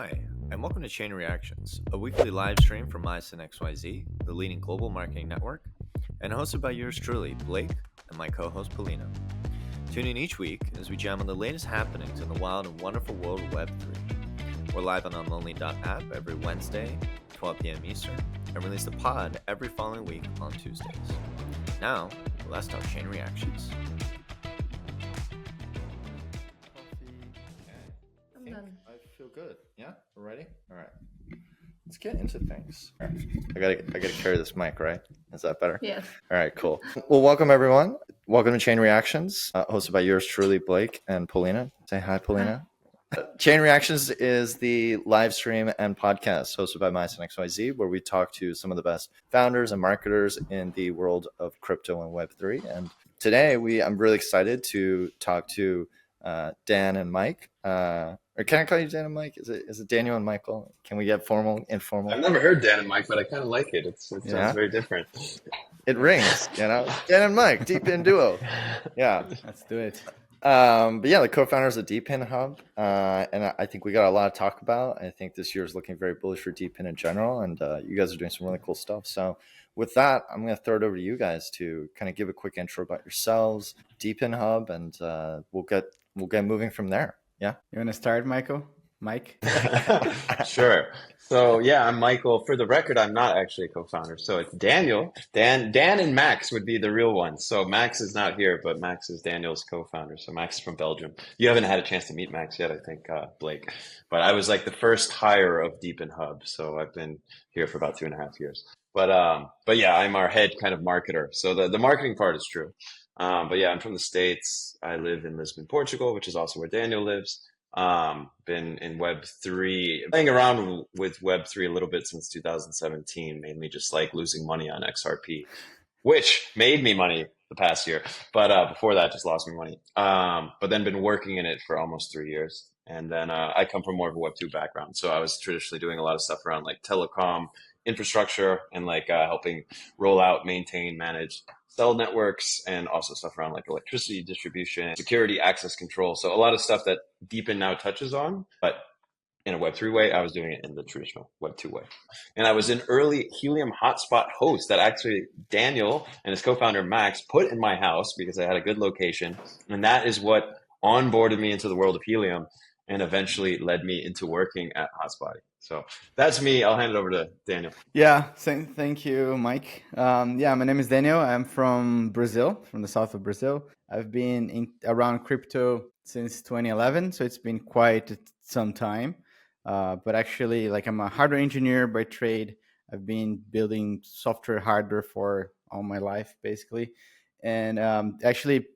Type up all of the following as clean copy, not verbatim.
Hi, and welcome to Chain Reactions, a weekly live stream from myosin.xya, the leading global marketing network, and hosted by yours truly, Blake, and my co-host, Polina. Tune in each week as we jam on the latest happenings in the wild and wonderful world of Web3. We're live on unlonely.app every Wednesday, 12 p.m. Eastern, and release the pod every following week on Tuesdays. Now, let's talk Chain Reactions. I feel good. Yeah, we're ready. All right, let's get into things. All right. I gotta carry this mic, right? Is that better? Yes. All right, cool. Well, welcome everyone. Welcome to Chain Reactions, hosted by yours truly, Blake and Polina. Say hi, Polina. Chain Reactions is the live stream and podcast hosted by myosin.xya, where we talk to some of the best founders and marketers in the world of crypto and Web3. And today I'm really excited to talk to Dan and Mike. Or can I call you Dan and Mike? Is it Daniel and Michael? Can we get formal, informal? I've never heard Dan and Mike, but I kind of like it. It sounds very different. It rings, Dan and Mike, DePIN duo. Yeah, let's do it. But yeah, the co-founders of DePIN Hub, and I think we got a lot to talk about. I think this year is looking very bullish for DePIN in general, and you guys are doing some really cool stuff. So with that, I'm going to throw it over to you guys to kind of give a quick intro about yourselves, DePIN Hub, and we'll get moving from there. Yeah. You want to start, Michael? Mike? Sure. So yeah, I'm Michael. For the record, I'm not actually a co-founder. So it's Daniel. Dan and Max would be the real ones. So Max is not here, but Max is Daniel's co-founder. So Max is from Belgium. You haven't had a chance to meet Max yet, I think, Blake. But I was like the first hire of DePIN Hub. So I've been here for about 2.5 years. But yeah, I'm our head kind of marketer. So the marketing part is true. But yeah, I'm from the States. I live in Lisbon, Portugal, which is also where Daniel lives. Been in Web3, playing around with Web3 a little bit since 2017, mainly just like losing money on XRP, which made me money the past year. But before that, just lost me money. But then been working in it for almost 3 years. And then I come from more of a Web2 background. So I was traditionally doing a lot of stuff around like telecom infrastructure and like helping roll out, maintain, manage cell networks, and also stuff around like electricity distribution, security, access control. So a lot of stuff that DePIN now touches on, but in a Web3 way, I was doing it in the traditional Web2 way. And I was an early Helium hotspot host that actually Daniel and his co-founder Max put in my house because I had a good location. And that is what onboarded me into the world of Helium and eventually led me into working at Hotspotty. So that's me. I'll hand it over to Daniel. Yeah, thank you, Mike. Yeah, my name is Daniel. I'm from Brazil, from the south of Brazil. I've been around crypto since 2011, so it's been quite some time. But actually, like I'm a hardware engineer by trade. I've been building software, hardware for all my life, basically. And actually,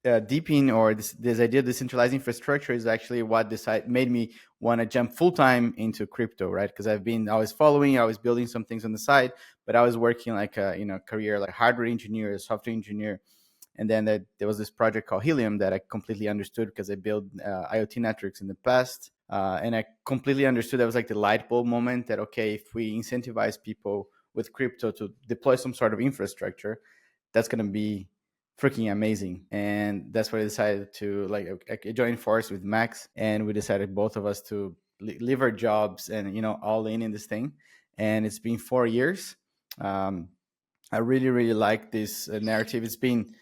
DePIN, or this idea of decentralized infrastructure, is actually what made me want to jump full-time into crypto, right? Because I was building some things on the side, but I was working like a career like hardware engineer, software engineer. And then there was this project called Helium that I completely understood because I built IoT networks in the past. And I completely understood that was like the light bulb moment that, okay, if we incentivize people with crypto to deploy some sort of infrastructure, that's going to be freaking amazing. And that's why I decided to I joined force with Max, and we decided both of us to leave our jobs and all in this thing. And it's been 4 years. I really like this narrative. It's been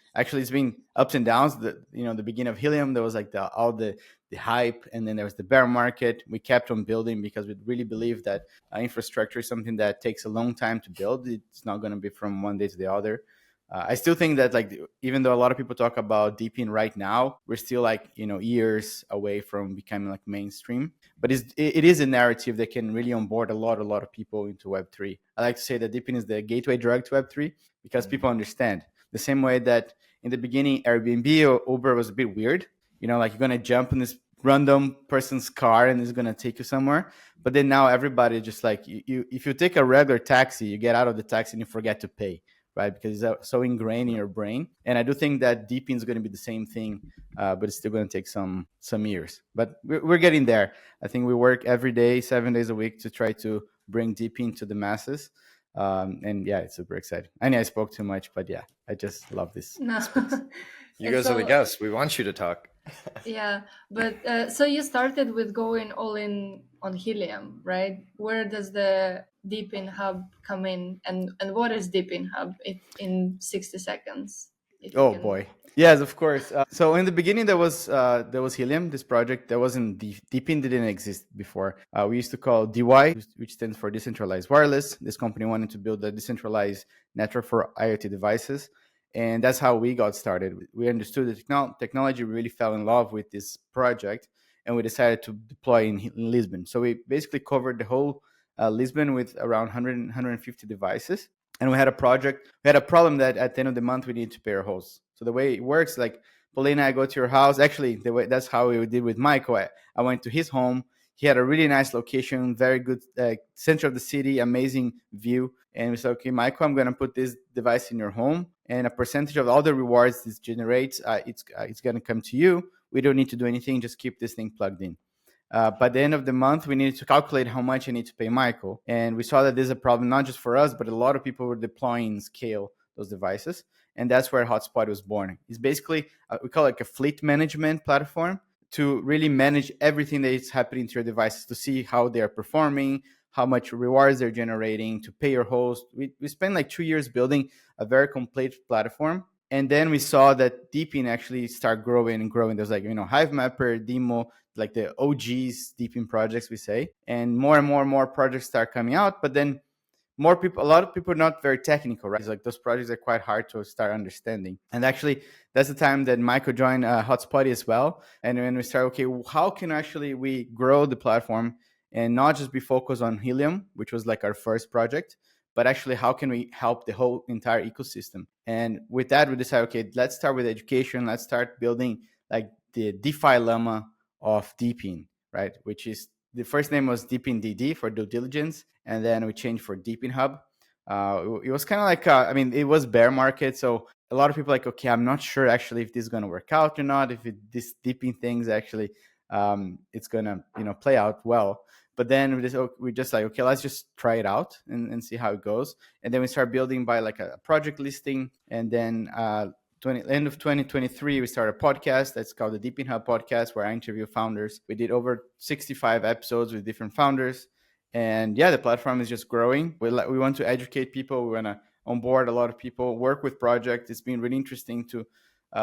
ups and downs. The beginning of Helium, there was like all the hype, and then there was the bear market. We kept on building because we really believe that infrastructure is something that takes a long time to build. It's not going to be from one day to the other. I still think that even though a lot of people talk about DePIN right now, we're still years away from becoming like mainstream. But it is a narrative that can really onboard a lot of people into Web3. I like to say that DePIN is the gateway drug to Web3 because people understand. The same way that in the beginning, Airbnb or Uber was a bit weird. Like you're going to jump in this random person's car and it's going to take you somewhere. But then now everybody just like, if you take a regular taxi, you get out of the taxi and you forget to pay. Right, because it's so ingrained in your brain. And I do think that DePIN is going to be the same thing, but it's still going to take some years. But we're getting there. I think we work every day, 7 days a week to try to bring DePIN to the masses. And yeah, it's super exciting. I know I spoke too much, but yeah, I just love this. No. You guys are the guests. We want you to talk. Yeah, but so you started with going all in on Helium, right? Where does the DePIN Hub come in, and what is DePIN Hub in 60 seconds? Oh boy. Yes, of course. So in the beginning, there was Helium, this project. There wasn't DePIN didn't exist before. We used to call DY, which stands for Decentralized Wireless. This company wanted to build a decentralized network for IoT devices, and that's how we got started. We understood the technology, really fell in love with this project, and we decided to deploy in Lisbon. So we basically covered the whole Lisbon with around 150 devices. And we had a problem that at the end of the month we need to pay our hosts. So the way it works, like Paulina, I go to your house. Actually, that's how we did with Michael. I went to his home. He had a really nice location, very good center of the city, amazing view. And we said, okay, Michael, I'm going to put this device in your home, and a percentage of all the rewards this generates, it's going to come to you. We don't need to do anything; just keep this thing plugged in. By the end of the month, we needed to calculate how much I need to pay Michael. And we saw that there's a problem, not just for us, but a lot of people were deploying in scale those devices. And that's where Hotspot was born. It's basically, we call it like a fleet management platform to really manage everything that is happening to your devices, to see how they're performing, how much rewards they're generating, to pay your host. We spent like 2 years building a very complete platform. And then we saw that DePIN actually start growing and growing. There's like, Hive Mapper, Demo, like the OGs DePIN projects, we say. And more projects start coming out. But then a lot of people are not very technical, right? It's like those projects are quite hard to start understanding. And actually, that's the time that Michael joined Hotspot as well. And when we started, okay, how can actually we grow the platform and not just be focused on Helium, which was like our first project, but actually how can we help the whole entire ecosystem? And with that, we decided, okay, let's start with education. Let's start building like the DeFi llama of DePIN, right? Which is, the first name was DePIN DD for due diligence, and then we changed for DePIN Hub. It was kind of like, it was bear market, so a lot of people are like, okay, I'm not sure actually if this is going to work out or not, if this DePIN things actually, it's going to, play out well. But then we just like, okay, let's just try it out and see how it goes. And then we start building by like a project listing. And then end of 2023, we started a podcast that's called the DePIN Hub podcast, where I interview founders. We did over 65 episodes with different founders. And yeah, the platform is just growing. We want to educate people. We want to onboard a lot of people, work with projects. It's been really interesting to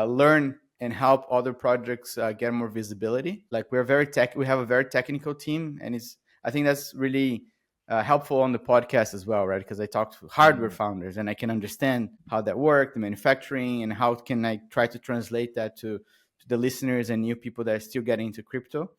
learn and help other projects get more visibility. Like we have a very technical team, and I think that's really helpful on the podcast as well, right? Because I talk to hardware founders and I can understand how that works, the manufacturing, and how can I try to translate that to the listeners and new people that are still getting into crypto.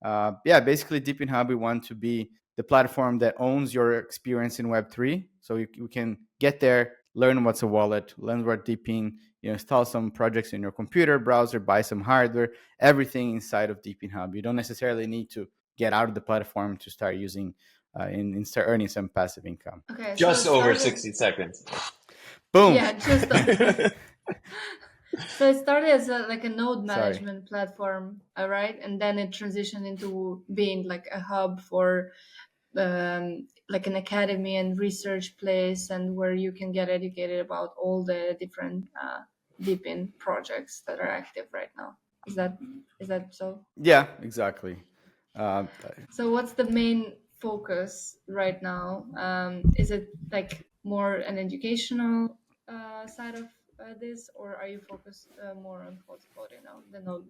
Basically, DePIN Hub, we want to be the platform that owns your experience in Web3. So you can get there, learn what's a wallet, learn what DePIN, install some projects in your computer, browser, buy some hardware, everything inside of DePIN Hub. You don't necessarily need to get out of the platform to start using and start earning some passive income. Okay, just over 60 seconds. Boom. Yeah, just so it started as like a node management platform, right? And then it transitioned into being like a hub for like an academy and research place, and where you can get educated about all the different DePIN projects that are active right now. Is that so? Yeah, exactly. So what's the main focus right now? Is it like more an educational side of this, or are you focused more on hotspot, the node?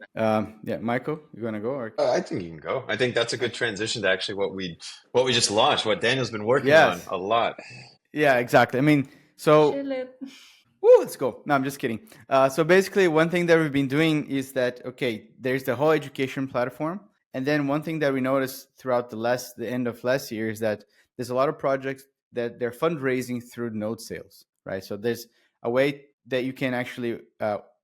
Yeah, Michael, you want to go? Or? I think you can go. I think that's a good transition to actually what we just launched, what Daniel's been working on a lot. Yeah, exactly. I mean, so let's go. No, I'm just kidding. So basically, one thing that we've been doing is that, okay, there's the whole education platform. And then one thing that we noticed throughout the end of last year is that there's a lot of projects that they're fundraising through node sales, right? So there's a way that you can actually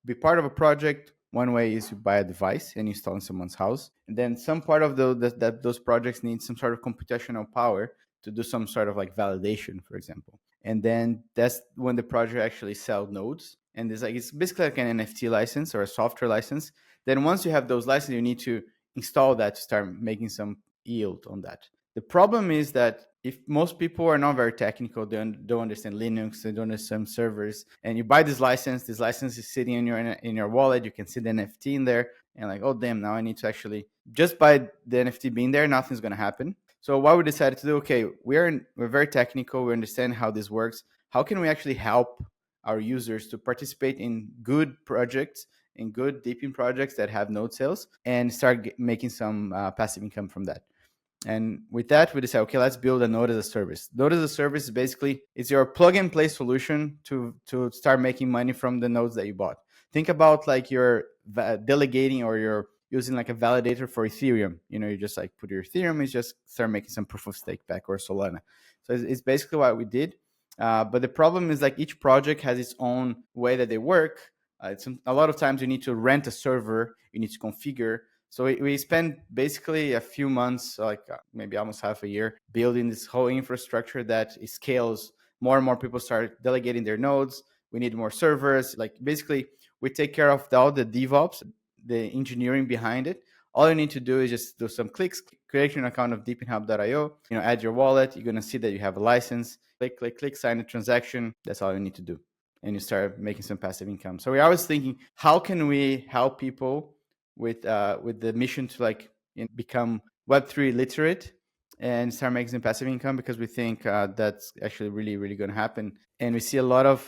be part of a project. One way is you buy a device and install in someone's house. And then some part of those projects need some sort of computational power to do some sort of like validation, for example. And then that's when the project actually sells nodes. And it's basically like an NFT license or a software license. Then once you have those licenses, you need to install that to start making some yield on that. The problem is that if most people are not very technical, they don't understand Linux, they don't understand servers, and you buy this license is sitting in your wallet, you can see the NFT in there, and like, oh damn, now I need to actually, just by the NFT being there, nothing's going to happen. So what we decided to do, okay, we're very technical, we understand how this works. How can we actually help our users to participate in good projects, in good DePIN projects that have node sales, and start making some passive income from that? And with that, we decided, okay, let's build a node as a service. Node as a service is basically, it's your plug and play solution to start making money from the nodes that you bought. Think about like you're delegating, or you're using like a validator for Ethereum. You know, you just like put your Ethereum, it's just start making some proof of stake back, or Solana. So it's basically what we did. But the problem is like each project has its own way that they work. A lot of times you need to rent a server, you need to configure. So we spent basically a few months, like maybe almost half a year, building this whole infrastructure that scales. More and more people start delegating their nodes. We need more servers. Like basically, we take care of all the DevOps, the engineering behind it. All you need to do is just do some clicks, create an account of deepinhub.io, add your wallet. You're going to see that you have a license. Click, sign a transaction. That's all you need to do. And you start making some passive income. So we're always thinking, how can we help people with the mission to like become Web3 literate and start making some passive income, because we think that's actually really, really going to happen. And we see a lot of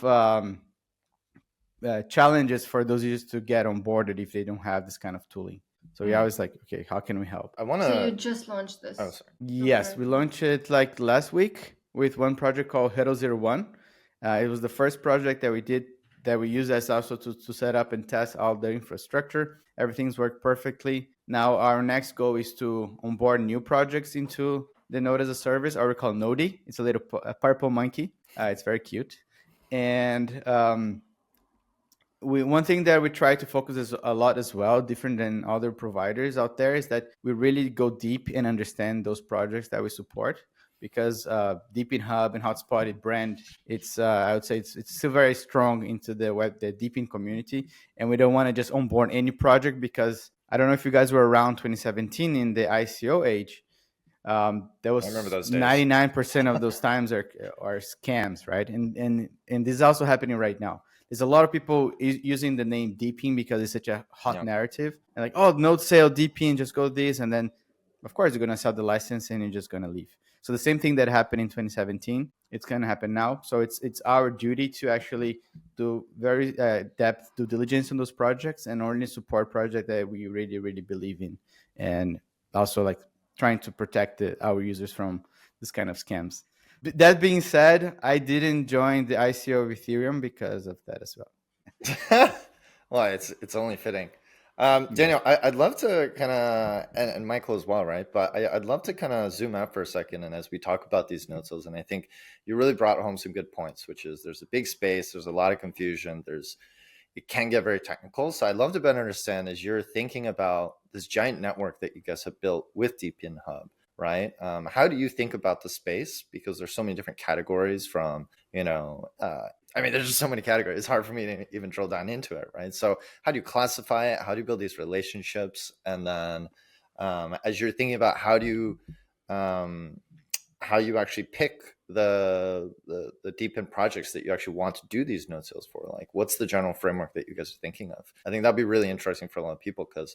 challenges for those users to get on board if they don't have this kind of tooling. So we always like, okay, how can we help? So you just launched this? Oh, sorry. Yes, we launched it like last week with one project called Hero01. It was the first project that we did that we use as also to set up and test all the infrastructure. Everything's worked perfectly. Now our next goal is to onboard new projects into the Node as a service, or we call Nodi. It's a purple monkey. It's very cute. And one thing that we try to focus is a lot as well, different than other providers out there, is that we really go deep and understand those projects that we support. Because DePIN Hub and Hotspot brand, it's I would say it's still very strong into the DePIN community, and we don't want to just onboard any project, because I don't know if you guys were around 2017 in the ICO age. There was 99% of those times are scams, right? And this is also happening right now. There's a lot of people using the name DePIN because it's such a hot narrative, and like, oh, node sale DePIN, just go this, and then of course you're gonna sell the license and you're just gonna leave. So the same thing that happened in 2017, it's going to happen now. So it's our duty to actually do very depth due diligence on those projects, and only support projects that we really, really believe in. And also like trying to protect our users from this kind of scams. That being said, I didn't join the ICO of Ethereum because of that as well. Well, it's only fitting. Daniel, I'd love to kind of, and Michael as well, right? But I'd love to kind of zoom out for a second. And as we talk about these node sales, and I think you really brought home some good points, which is there's a big space, there's a lot of confusion, it can get very technical. So I'd love to better understand, as you're thinking about this giant network that you guys have built with DePIN Hub, right? How do you think about the space? Because there's so many different categories from, there's just so many categories. It's hard for me to even drill down into it, right? So how do you classify it? How do you build these relationships? And then as you're thinking about how you actually pick the DePIN projects that you actually want to do these node sales for, like what's the general framework that you guys are thinking of? I think that'd be really interesting for a lot of people, because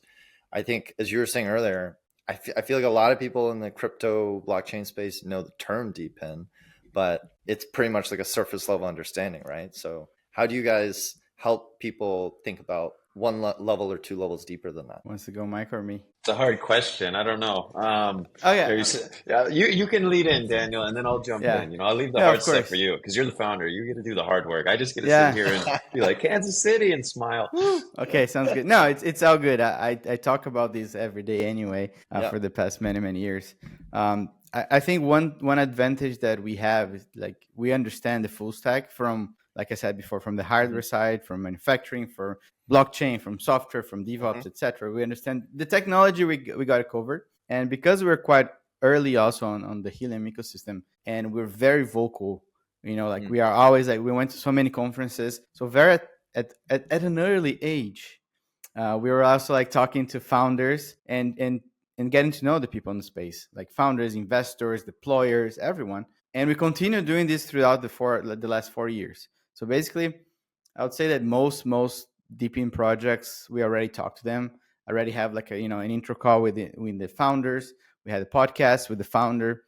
I think, as you were saying earlier, I feel like a lot of people in the crypto blockchain space know the term DePIN, but it's pretty much like a surface level understanding, right? So how do you guys help people think about one level or two levels deeper than that? Wants to go, Mike or me? It's a hard question. I don't know. You can lead in, Daniel, and then I'll jump in. I'll leave the hard stuff for you, because you're the founder. You get to do the hard work. I just get to sit here and be like Kansas City and smile. Okay, sounds good. No, it's all good. I talk about this every day anyway for the past many years. I think one advantage that we have is like we understand the full stack from, like I said before, from the hardware side, from manufacturing, from blockchain, from software, from DevOps, etc. We understand the technology. We got it covered, and because we're quite early also on the Helium ecosystem, and we're very vocal. We are always like, we went to so many conferences, so very at an early age, we were also like talking to founders and getting to know the people in the space, like founders, investors, deployers, everyone. And we continue doing this throughout the last 4 years. So basically, I would say that most DePIN projects, we already talked to them. already have like a, an intro call with the founders. We had a podcast with the founder.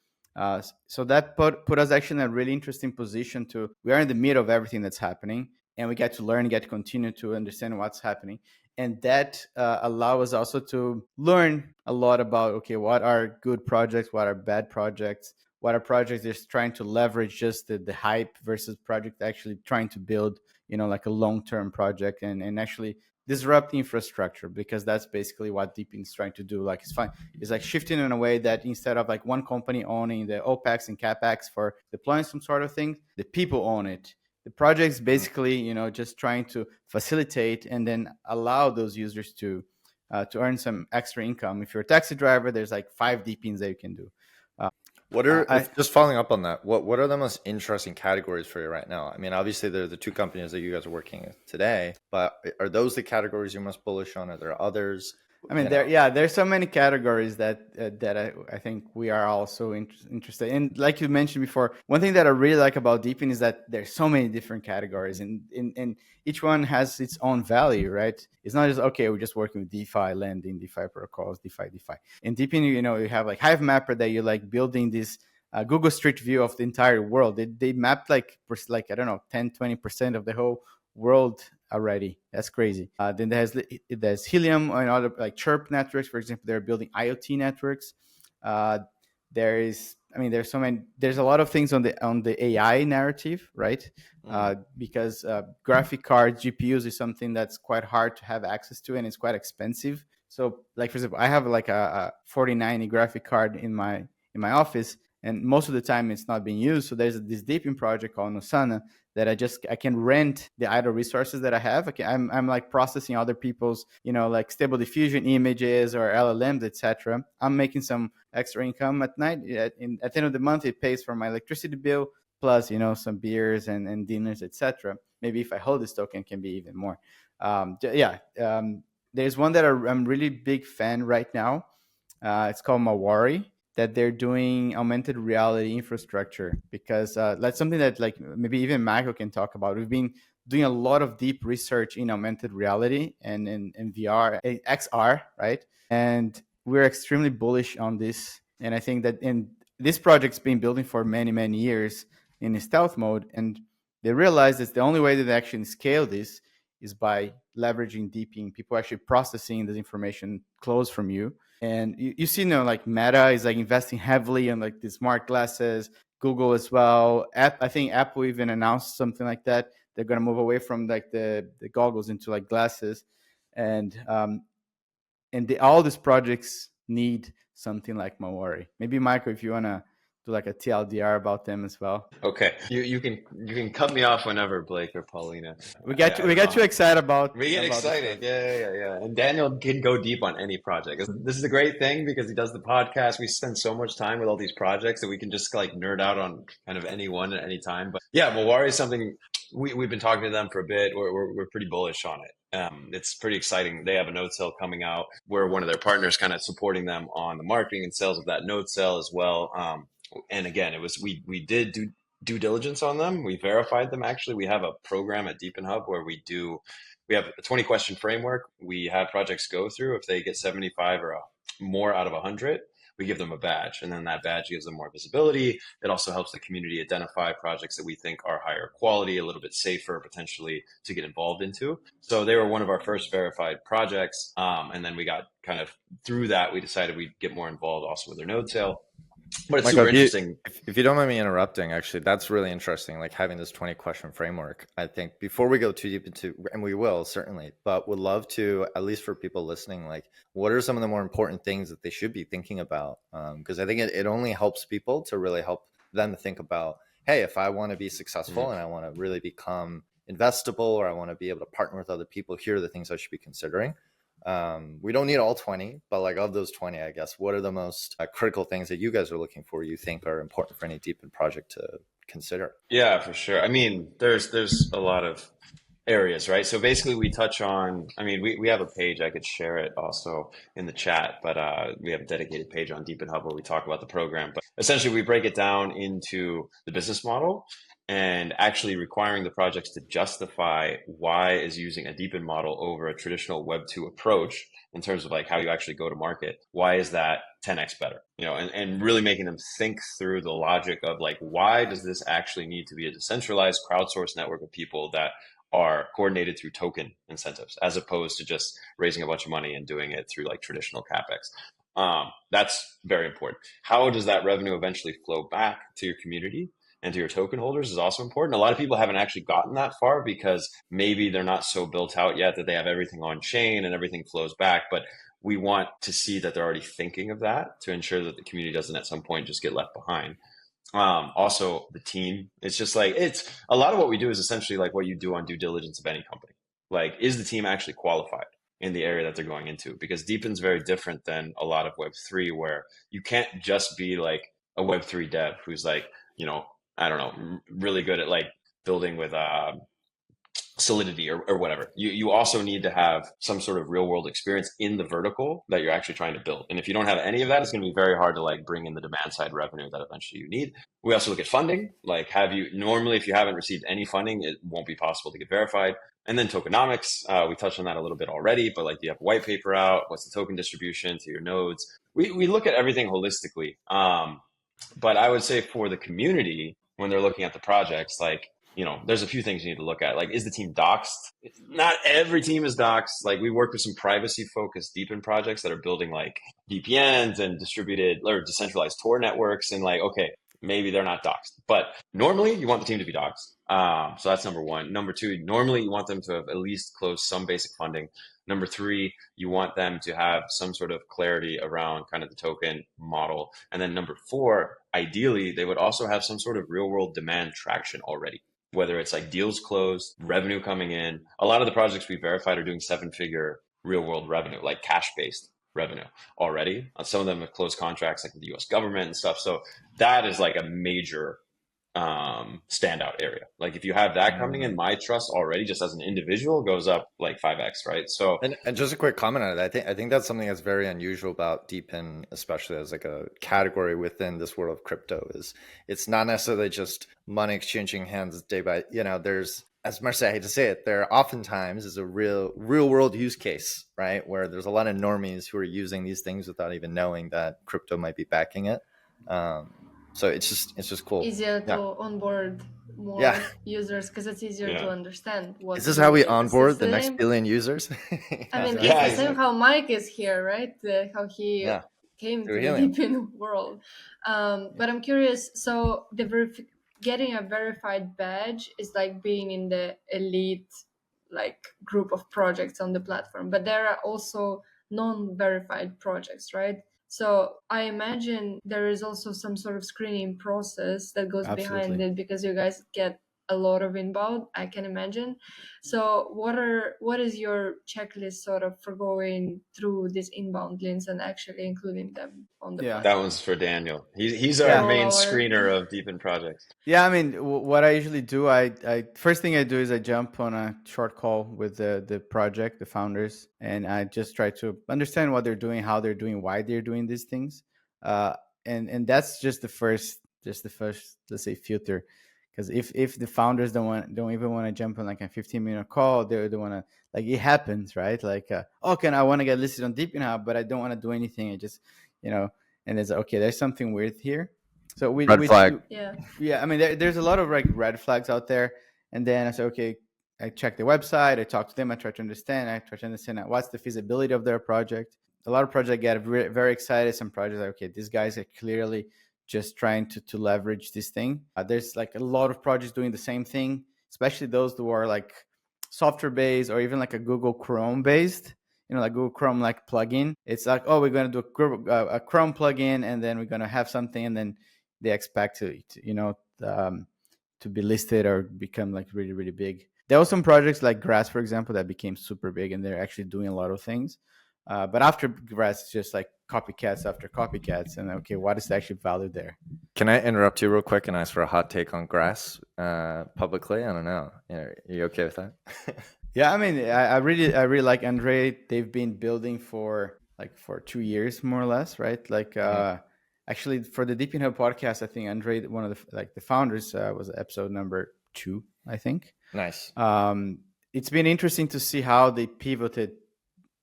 So that put us actually in a really interesting position. We are in the middle of everything that's happening, and we get to learn, get to continue to understand what's happening. And that allow us also to learn a lot about, okay, what are good projects, what are bad projects, what are projects just trying to leverage just the hype versus project actually trying to build, like a long-term project and actually disrupt the infrastructure, because that's basically what DePIN is trying to do. Like it's like shifting in a way that instead of like one company owning the OPEX and CapEx for deploying some sort of thing, the people own it. The project's basically, just trying to facilitate and then allow those users to earn some extra income. If you're a taxi driver, there's like 5 DePINs that you can do. What are just following up on that? What are the most interesting categories for you right now? I mean, obviously there are the 2 companies that you guys are working with today, but are those the categories you're most bullish on? Are there others? I mean, there's so many categories that I think we are also interested in. Like you mentioned before, one thing that I really like about DePIN is that there's so many different categories, and each one has its own value, right? It's not just, okay, we're just working with DeFi lending, DeFi protocols, DeFi. In DePIN, you have like Hive Mapper that you're like building this Google Street View of the entire world. They mapped like I don't know, 10-20% of the whole world already. That's crazy. Then there's Helium and other like Chirp networks, for example. They're building IoT networks. There's so many. There's a lot of things on the AI narrative, right? Because graphic cards, GPUs is something that's quite hard to have access to, and it's quite expensive. So, like for example, I have like a 4090 graphic card in my office, and most of the time it's not being used. So there's this DePIN project called Nosana that I can rent the idle resources that I have. I'm like processing other people's, like Stable Diffusion images or LLMs, etc. I'm making some extra income at night. At the end of the month, it pays for my electricity bill plus, some beers and dinners, etc. Maybe if I hold this token, it can be even more. There's one that I'm really big fan right now. It's called Mawari, that they're doing augmented reality infrastructure, because that's something that like maybe even Michael can talk about. We've been doing a lot of deep research in augmented reality and in VR, XR, right? And we're extremely bullish on this. And I think that this project's been building for many, many years in stealth mode. And they realized that the only way that they actually scale this is by leveraging DePIN, people actually processing this information close from you. And you see, like Meta is like investing heavily in like the smart glasses, Google as well. I think Apple even announced something like that. They're going to move away from like the goggles into like glasses. And all these projects need something like Mawari. Maybe Michael, if you want to do like a TLDR about them as well. Okay, you can cut me off whenever, Blake or Paulina. We got you excited about. We get excited, yeah. And Daniel can go deep on any project. This is a great thing because he does the podcast. We spend so much time with all these projects that we can just like nerd out on kind of any one at any time. But yeah, Mawari is something we've been talking to them for a bit. We're pretty bullish on it. It's pretty exciting. They have a node cell coming out. We're one of their partners, kind of supporting them on the marketing and sales of that node cell as well. And again, it was we did do due diligence on them. We verified them. Actually, we have a program at DePIN Hub where we have a 20 question framework. We have projects go through. If they get 75 or more out of 100, we give them a badge, and then that badge gives them more visibility. It also helps the community identify projects that we think are higher quality, a little bit safer potentially to get involved into. So they were one of our first verified projects. And then we got kind of through that, we decided we'd get more involved also with their node sale. But it's super interesting. If you don't mind me interrupting, actually, that's really interesting. Like having this 20 question framework. I think before we go too deep into, and we will certainly, but would love to, at least for people listening, like what are some of the more important things that they should be thinking about? Because I think it only helps people to really help them to think about, hey, if I want to be successful and I want to really become investable, or I want to be able to partner with other people, here are the things I should be considering. We don't need all 20, but like of those 20, I guess, what are the most critical things that you guys are looking for, you think are important for any DePIN project to consider? Yeah, for sure. I mean, there's a lot of areas, right? So basically we touch on, I mean, we have a page, I could share it also in the chat, but we have a dedicated page on DePIN Hub where we talk about the program. But essentially we break it down into the business model and actually requiring the projects to justify why is using a DePIN model over a traditional Web 2 approach in terms of like how you actually go to market. Why is that 10x better? You know, and really making them think through the logic of like, why does this actually need to be a decentralized crowdsourced network of people that are coordinated through token incentives as opposed to just raising a bunch of money and doing it through like traditional capex. That's very important. How does that revenue eventually flow back to your community and to your token holders is also important. A lot of people haven't actually gotten that far because maybe they're not so built out yet that they have everything on chain and everything flows back. But we want to see that they're already thinking of that to ensure that the community doesn't at some point just get left behind. Also the team, it's just like, it's a lot of what we do is essentially like what you do on due diligence of any company. Like, is the team actually qualified in the area that they're going into? Because DePIN's very different than a lot of Web3 where you can't just be like a Web3 dev who's like, you know, I don't know, really good at like building with Solidity or whatever. You also need to have some sort of real world experience in the vertical that you're actually trying to build. And if you don't have any of that, it's going to be very hard to like bring in the demand side revenue that eventually you need. We also look at funding. Like, normally if you haven't received any funding, it won't be possible to get verified. And then tokenomics, we touched on that a little bit already, but like, do you have a white paper out? What's the token distribution to your nodes? We look at everything holistically. But I would say for the community, when they're looking at the projects, like, you know, there's a few things you need to look at. Like, is the team doxed? Not every team is doxed. Like, we work with some privacy focused DePIN projects that are building like VPNs and distributed or decentralized Tor networks. And like, okay, maybe they're not doxed, but normally you want the team to be doxed. So that's number one. Number two, normally you want them to have at least closed some basic funding. Number three, you want them to have some sort of clarity around kind of the token model. And then number four, ideally, they would also have some sort of real world demand traction already, whether it's like deals closed, revenue coming in. A lot of the projects we verified are doing 7-figure real world revenue, like cash based revenue already. Some of them have closed contracts like with the US government and stuff. So that is like a major standout area. Like, if you have that coming in, my trust already just as an individual goes up like 5x, right? So and just a quick comment on it. I think that's something that's very unusual about DePIN, especially as like a category within this world of crypto, is it's not necessarily just money exchanging hands day by, you know, there's, as much as I hate to say it, there oftentimes is a real world use case, right? Where there's a lot of normies who are using these things without even knowing that crypto might be backing it. So it's just cool. Easier to onboard more users because it's easier to understand what. Is this how we onboard the next billion users? I mean, it's the same how Mike is here, right? How he came to the DePIN world. But I'm curious. So getting a verified badge is like being in the elite like group of projects on the platform. But there are also non-verified projects, right? So I imagine there is also some sort of screening process that goes behind it because you guys get a lot of inbound, I can imagine. So what is your checklist sort of for going through these inbound links and actually including them on the platform? That one's for Daniel. He's our main screener of DePIN projects. Yeah, I mean, what I usually do, I first thing I do is I jump on a short call with the project, the founders, and I just try to understand what they're doing, how they're doing, why they're doing these things, and that's just the first, let's say, filter. Because if the founders don't even want to jump on like a 15-minute call, they want to, like, it happens, right? Like, I want to get listed on DePIN Hub, but I don't want to do anything. I just, and it's okay, there's something weird here. So red flag. I mean, there's a lot of like red flags out there. And then I say, okay, I check the website, I talk to them, I try to understand what's the feasibility of their project. A lot of projects get very excited. Some projects are, okay, these guys are clearly just trying to leverage this thing. There's like a lot of projects doing the same thing, especially those who are like software based or even like a Google Chrome based, like Google Chrome like plugin. It's like, oh, we're going to do a Chrome plugin and then we're going to have something, and then they expect to be listed or become like really, really big. There were some projects like Grass, for example, that became super big and they're actually doing a lot of things. But after Grass, it's just like copycats after copycats. And okay, what is the actual value there? Can I interrupt you real quick and ask for a hot take on Grass publicly? I don't know. Are you okay with that? Yeah, I mean, I really like Andre. They've been building for 2 years, more or less, right? Like, I Actually, for the DePIN Hub podcast, I think Andre, one of the founders, was episode number 2, I think. Nice. It's been interesting to see how they pivoted,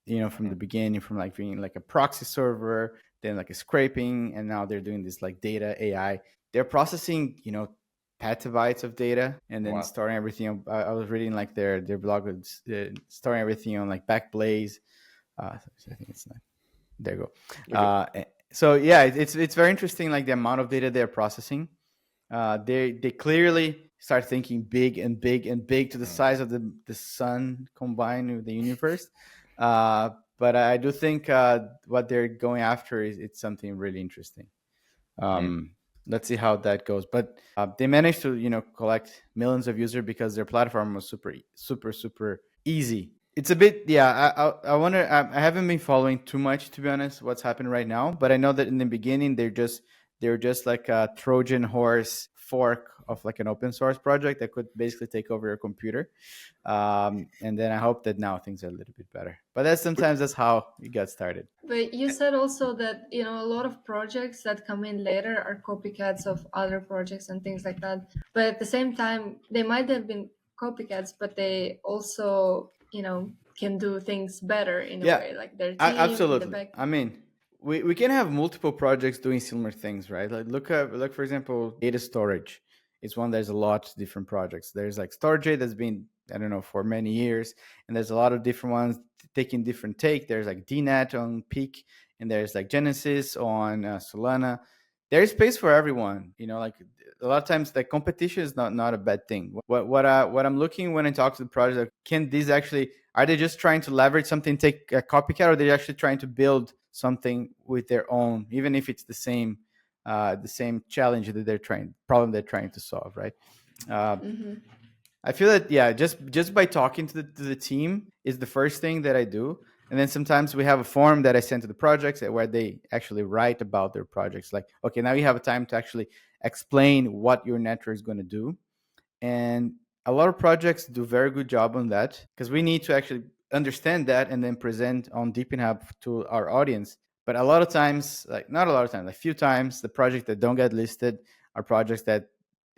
from the beginning, from like being like a proxy server, then like a scraping, and now they're doing this like data AI. They're processing, petabytes of data and then storing everything. I was reading like their blog, storing everything on like Backblaze. I think it's not. There you go. So yeah, it's very interesting, like the amount of data they're processing. They clearly start thinking big and big and big to the size of the sun combined with the universe. But I do think what they're going after it's something really interesting. Let's see how that goes. But they managed to collect millions of users because their platform was super super super easy. It's a bit, I wonder, I haven't been following too much, to be honest, what's happening right now, but I know that in the beginning they're just like a Trojan horse fork of like an open source project that could basically take over your computer. And then I hope that now things are a little bit better, but that's how it got started. But you said also that a lot of projects that come in later are copycats of other projects and things like that, but at the same time they might have been copycats, but they also can do things better in a way, like their team. Absolutely. In the back. I mean, we can have multiple projects doing similar things, right? Like look for example, data storage. It's one. There's a lot of different projects. There's like Storage that's been, I don't know, for many years, and there's a lot of different ones taking different take. There's like DNAT on Peak, and there's like Genesis on Solana. There's space for everyone. Like a lot of times the competition is not a bad thing. What I'm looking when I talk to the project, like, can these actually, are they just trying to leverage something, take a copycat, or are they actually trying to build something with their own, even if it's the same challenge that problem they're trying to solve, right? I feel that just by talking to the team is the first thing that I do. And then sometimes we have a form that I send to the projects where they actually write about their projects. Like, okay, now you have a time to actually explain what your network is going to do. And a lot of projects do very good job on that, because we need to actually understand that and then present on DePIN Hub to our audience. But a lot of times, like not a lot of times, like a few times, the projects that don't get listed are projects that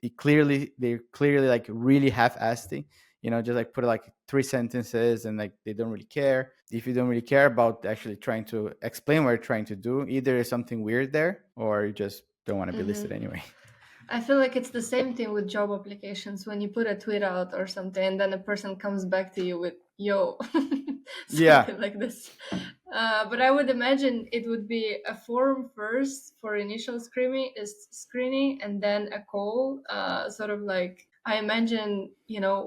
they're clearly like really half-assed, just like put like 3 sentences and like they don't really care. If you don't really care about actually trying to explain what you're trying to do, either there's something weird there or you just don't want to be listed anyway. I feel like it's the same thing with job applications. When you put a tweet out or something and then a person comes back to you with yo something like this, but I would imagine it would be a form first for initial screening and then a call, sort of like, I imagine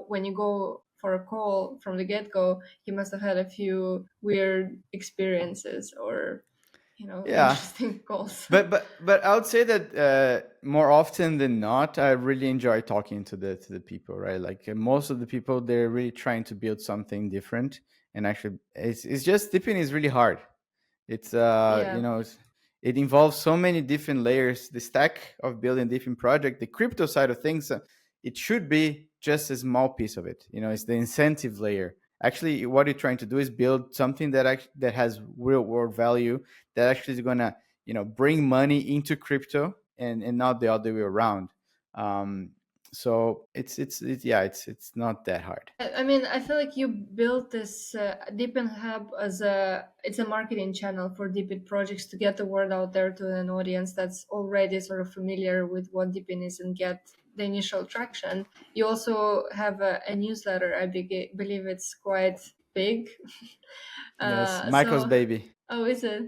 when you go for a call from the get-go, you must have had a few weird experiences or interesting calls. But I would say that more often than not, I really enjoy talking to the people, right? Like most of the people, they're really trying to build something different, and actually, it's just DePIN is really hard. It's it involves so many different layers. The stack of building different project, the crypto side of things, it should be just a small piece of it. It's the incentive layer. Actually, what you're trying to do is build something that has real world value, that actually is gonna bring money into crypto and not the other way around. So it's not that hard. I mean, I feel like you built this DePIN Hub as it's a marketing channel for DePIN projects to get the word out there to an audience that's already sort of familiar with what DePIN is and get the initial traction. You also have a newsletter. I believe it's quite big. Yes, Michael's baby. Oh, is it?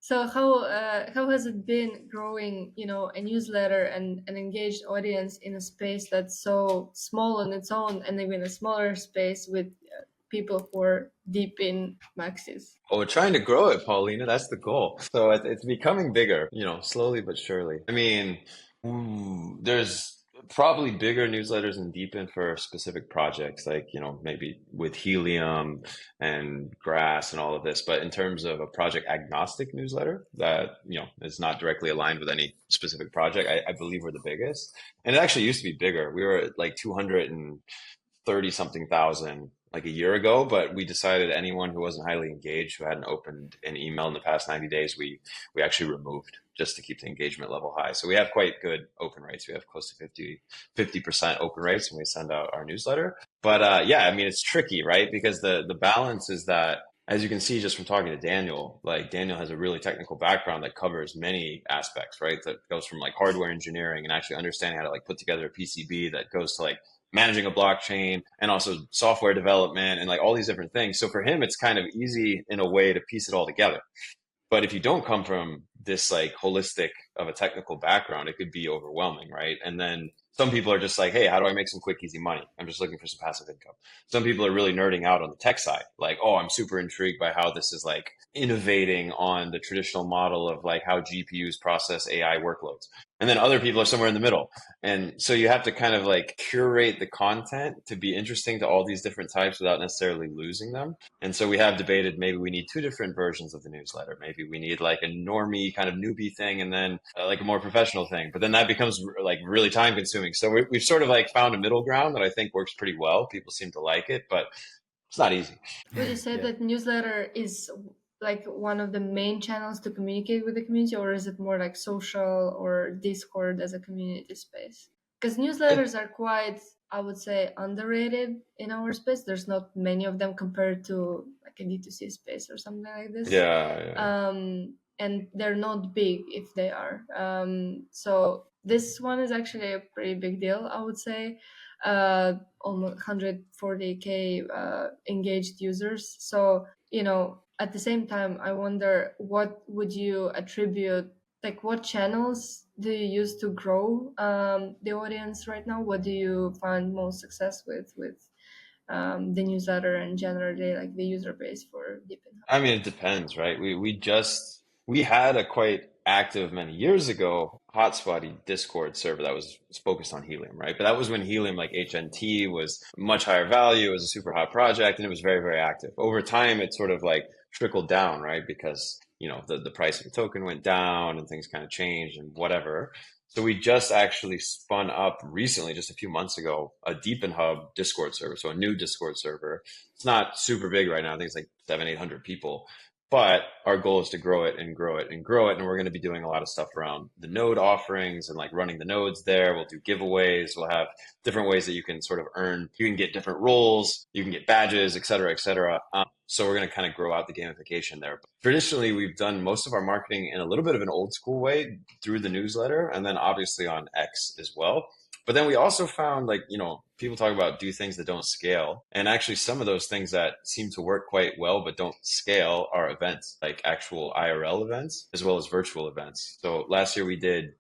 So how has it been growing, a newsletter and an engaged audience in a space that's so small on its own, and even a smaller space with people who are deep in maxis? Oh, we're trying to grow it, Paulina. That's the goal. So it's becoming bigger, slowly but surely. I mean, there's probably bigger newsletters in DePIN for specific projects, like, maybe with Helium and Grass and all of this. But in terms of a project agnostic newsletter that, is not directly aligned with any specific project, I believe we're the biggest. And it actually used to be bigger. We were at like 230 something thousand like a year ago, but we decided anyone who wasn't highly engaged, who hadn't opened an email in the past 90 days, we actually removed just to keep the engagement level high. So we have quite good open rates. We have close to 50% open rates when we send out our newsletter. But yeah, I mean, it's tricky, right? Because the balance is that, as you can see just from talking to Daniel, like Daniel has a really technical background that covers many aspects, right? That goes from like hardware engineering and actually understanding how to like put together a PCB, that goes to like managing a blockchain and also software development and like all these different things. So for him, it's kind of easy in a way to piece it all together. But if you don't come from this like holistic of a technical background, it could be overwhelming, right? And then some people are just like, hey, how do I make some quick, easy money? I'm just looking for some passive income. Some people are really nerding out on the tech side, like, oh, I'm super intrigued by how this is like innovating on the traditional model of like how GPUs process AI workloads. And then other people are somewhere in the middle. And so you have to kind of like curate the content to be interesting to all these different types without necessarily losing them. And so we have debated, maybe we need two different versions of the newsletter. Maybe we need like a normie kind of newbie thing and then like a more professional thing. But then that becomes like really time consuming. So we've sort of like found a middle ground that I think works pretty well. People seem to like it, but it's not easy. Would you say that newsletter is like one of the main channels to communicate with the community, or is it more like social or Discord as a community space? Because newsletters are quite, I would say, underrated in our space. There's not many of them compared to like a D2C space or something like this. Yeah. And they're not big if they are. So this one is actually a pretty big deal, I would say. Almost 140K engaged users. So, you know, at the same time, I wonder, what would you attribute, like what channels do you use to grow the audience right now? What do you find most success with the newsletter and generally like the user base for DePIN Hub? I mean, it depends, right? We had a quite active many years ago hotspotty Discord server that was focused on Helium, right? But that was when Helium, like HNT, was much higher value. It was a super hot project and it was very, very active. Over time, it sort of like trickled down, right? Because, you know, the price of the token went down and things kind of changed and whatever. So we just actually spun up recently, just a few months ago, a DePIN Hub Discord server. So a new Discord server. It's not super big right now. I think it's like 700-800 people. But our goal is to grow it and grow it and grow it. And we're going to be doing a lot of stuff around the node offerings and like running the nodes there. We'll do giveaways. We'll have different ways that you can sort of earn. You can get different roles. You can get badges, et cetera, et cetera. So we're going to kind of grow out the gamification there. But traditionally, we've done most of our marketing in a little bit of an old school way through the newsletter and then obviously on X as well. But then we also found, like, you know, people talk about do things that don't scale. And actually some of those things that seem to work quite well but don't scale are events, like actual IRL events as well as virtual events. So last year we did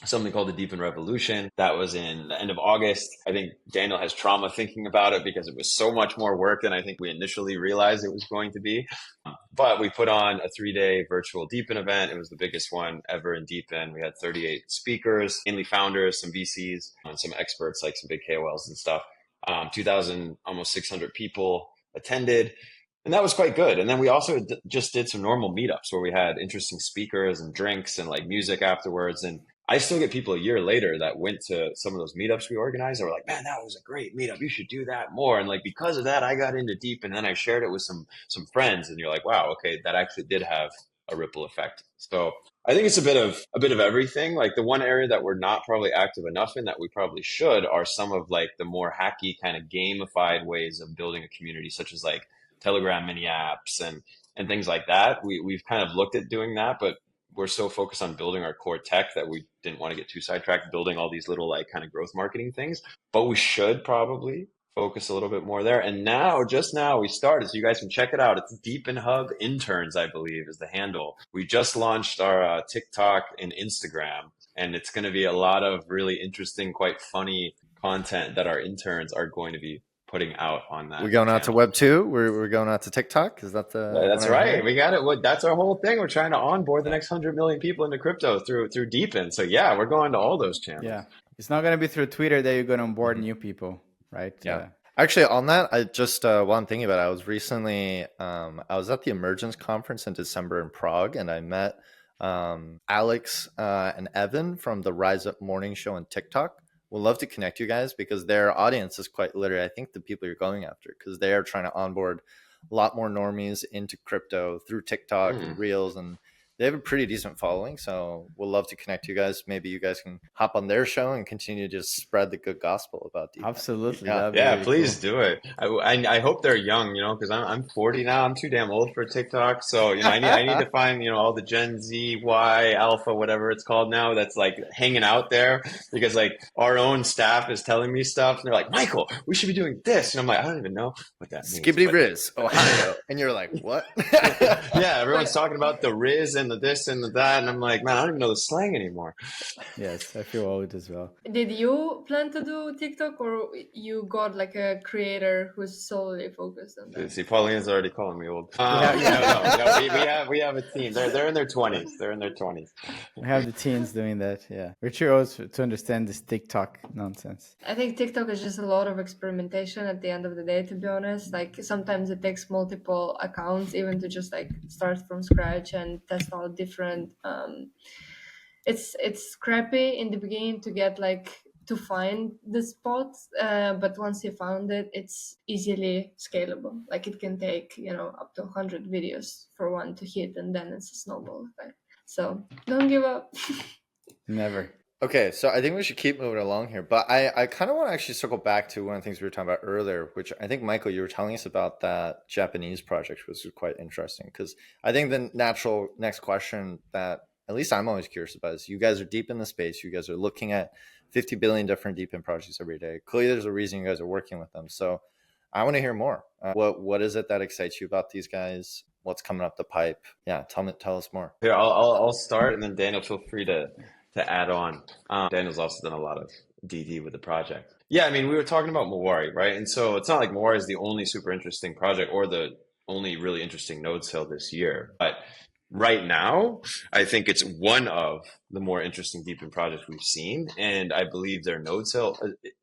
something called the DePIN Revolution. That was in the end of August. I think Daniel has trauma thinking about it because it was so much more work than I think we initially realized it was going to be. But we put on a 3-day virtual DePIN event. It was the biggest one ever in DePIN. We had 38 speakers, mainly founders, some VCs, and some experts like some big KOLs and stuff. 2,000, almost 600 people attended. And that was quite good. And then we also just did some normal meetups where we had interesting speakers and drinks and like music afterwards. And I still get people a year later that went to some of those meetups we organized. They were like, man, that was a great meetup. You should do that more. And like, because of that, I got into DePIN and then I shared it with some friends. And you're like, wow, okay, that actually did have a ripple effect. So I think it's a bit of everything. Like the one area that we're not probably active enough in that we probably should are some of like the more hacky kind of gamified ways of building a community, such as like Telegram mini apps and things like that. We've kind of looked at doing that, but we're so focused on building our core tech that we didn't want to get too sidetracked building all these little like kind of growth marketing things. But we should probably focus a little bit more there. And just now we started, so you guys can check it out. It's DePIN Hub Interns, I believe, is the handle. We just launched our TikTok and Instagram, and it's going to be a lot of really interesting, quite funny content that our interns are going to be putting out on that. We're going out to Web 2. We're going out to TikTok. Is that the? That's right. We got it. That's our whole thing. We're trying to onboard the next 100 million people into crypto through DePIN. So yeah, we're going to all those channels. Yeah, it's not going to be through Twitter that you're going to onboard new people, right? Yeah. Actually, on that, I just while I'm thinking about it, I was recently I was at the Emergence conference in December in Prague, and I met Alex and Evan from the Rise Up Morning Show on TikTok. we'll love to connect you guys because their audience is quite literally, I think, the people you're going after, because they are trying to onboard a lot more normies into crypto through TikTok and Reels, and they have a pretty decent following. So we'll love to connect you guys. Maybe you guys can hop on their show and continue to just spread the good gospel about DePIN. Absolutely. Yeah, really please cool. do it. I hope they're young, you know, because I'm 40 now. I'm too damn old for TikTok. So, you know, I need to find, you know, all the Gen Z, Y, Alpha, whatever it's called now, that's like hanging out there, because like our own staff is telling me stuff and they're like, Michael, we should be doing this. And I'm like, I don't even know what that means. Skibbity Riz, Ohio. And you're like, what? Yeah, everyone's talking about the Riz and the this and the that. And I'm like, man, I don't even know the slang anymore. Yes, I feel old as well. Did you plan to do TikTok, or you got like a creator who's solely focused on that? See, Pauline's already calling me old. No, we have a team. They're in their 20s. They're in their 20s. We have the teens doing that. Yeah, we're curious to understand this TikTok nonsense. I think TikTok is just a lot of experimentation at the end of the day, to be honest. Like sometimes it takes multiple accounts even to just like start from scratch and test out different it's scrappy in the beginning to get like to find the spots, but once you found it, it's easily scalable. Like it can take, you know, up to 100 videos for one to hit, and then it's a snowball effect. So don't give up. Never. Okay, so I think we should keep moving along here, but I kind of want to actually circle back to one of the things we were talking about earlier, which I think, Michael, you were telling us about that Japanese project, which was quite interesting, because I think the natural next question that at least I'm always curious about is, you guys are deep in the space. You guys are looking at 50 billion different DePIN projects every day. Clearly, there's a reason you guys are working with them. So I want to hear more. What is it that excites you about these guys? What's coming up the pipe? Yeah, tell us more. Here, I'll start, and then Daniel, feel free to add on. Daniel's also done a lot of DD with the project. Yeah, I mean, we were talking about Mawari, right? And so it's not like Mawari is the only super interesting project or the only really interesting node sale this year. But right now, I think it's one of the more interesting DePIN projects we've seen. And I believe their node sale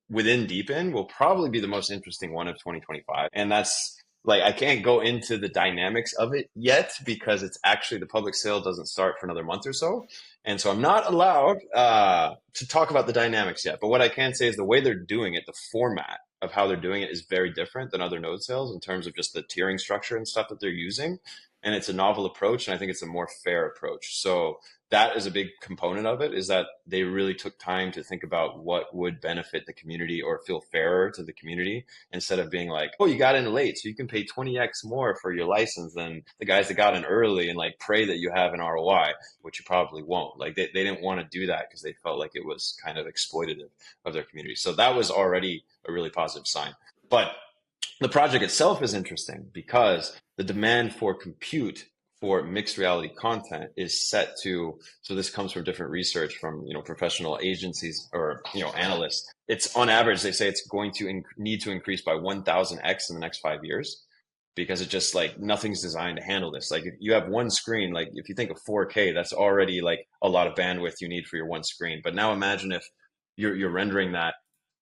within DePIN will probably be the most interesting one of 2025. And that's like, I can't go into the dynamics of it yet because it's actually, the public sale doesn't start for another month or so. And so I'm not allowed to talk about the dynamics yet. But what I can say is the way they're doing it, the format of how they're doing it is very different than other node sales in terms of just the tiering structure and stuff that they're using. And it's a novel approach, and I think it's a more fair approach. So that is a big component of it, is that they really took time to think about what would benefit the community or feel fairer to the community, instead of being like, oh, you got in late, so you can pay 20x more for your license than the guys that got in early, and like pray that you have an ROI, which you probably won't. Like they didn't want to do that because they felt like it was kind of exploitative of their community. So that was already a really positive sign. But the project itself is interesting because the demand for compute for mixed reality content is set to, so this comes from different research from, professional agencies or, analysts. It's on average, they say it's going to need to increase by 1000x in the next 5 years, because it just like nothing's designed to handle this. Like if you have one screen, like if you think of 4K, that's already like a lot of bandwidth you need for your one screen. But now imagine if you're rendering that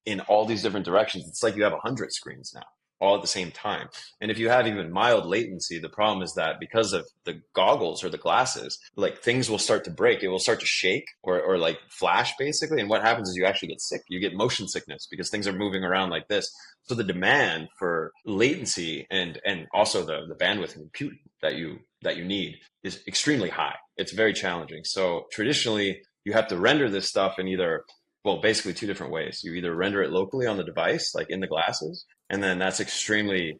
in all these different directions. It's like you have 100 screens now, all at the same time. And if you have even mild latency, the problem is that because of the goggles or the glasses, like things will start to break. It will start to shake or like flash basically. And what happens is you actually get sick. You get motion sickness because things are moving around like this. So the demand for latency and also the bandwidth and compute that you need is extremely high. It's very challenging. So traditionally you have to render this stuff in basically two different ways. You either render it locally on the device, like in the glasses, and then that's extremely,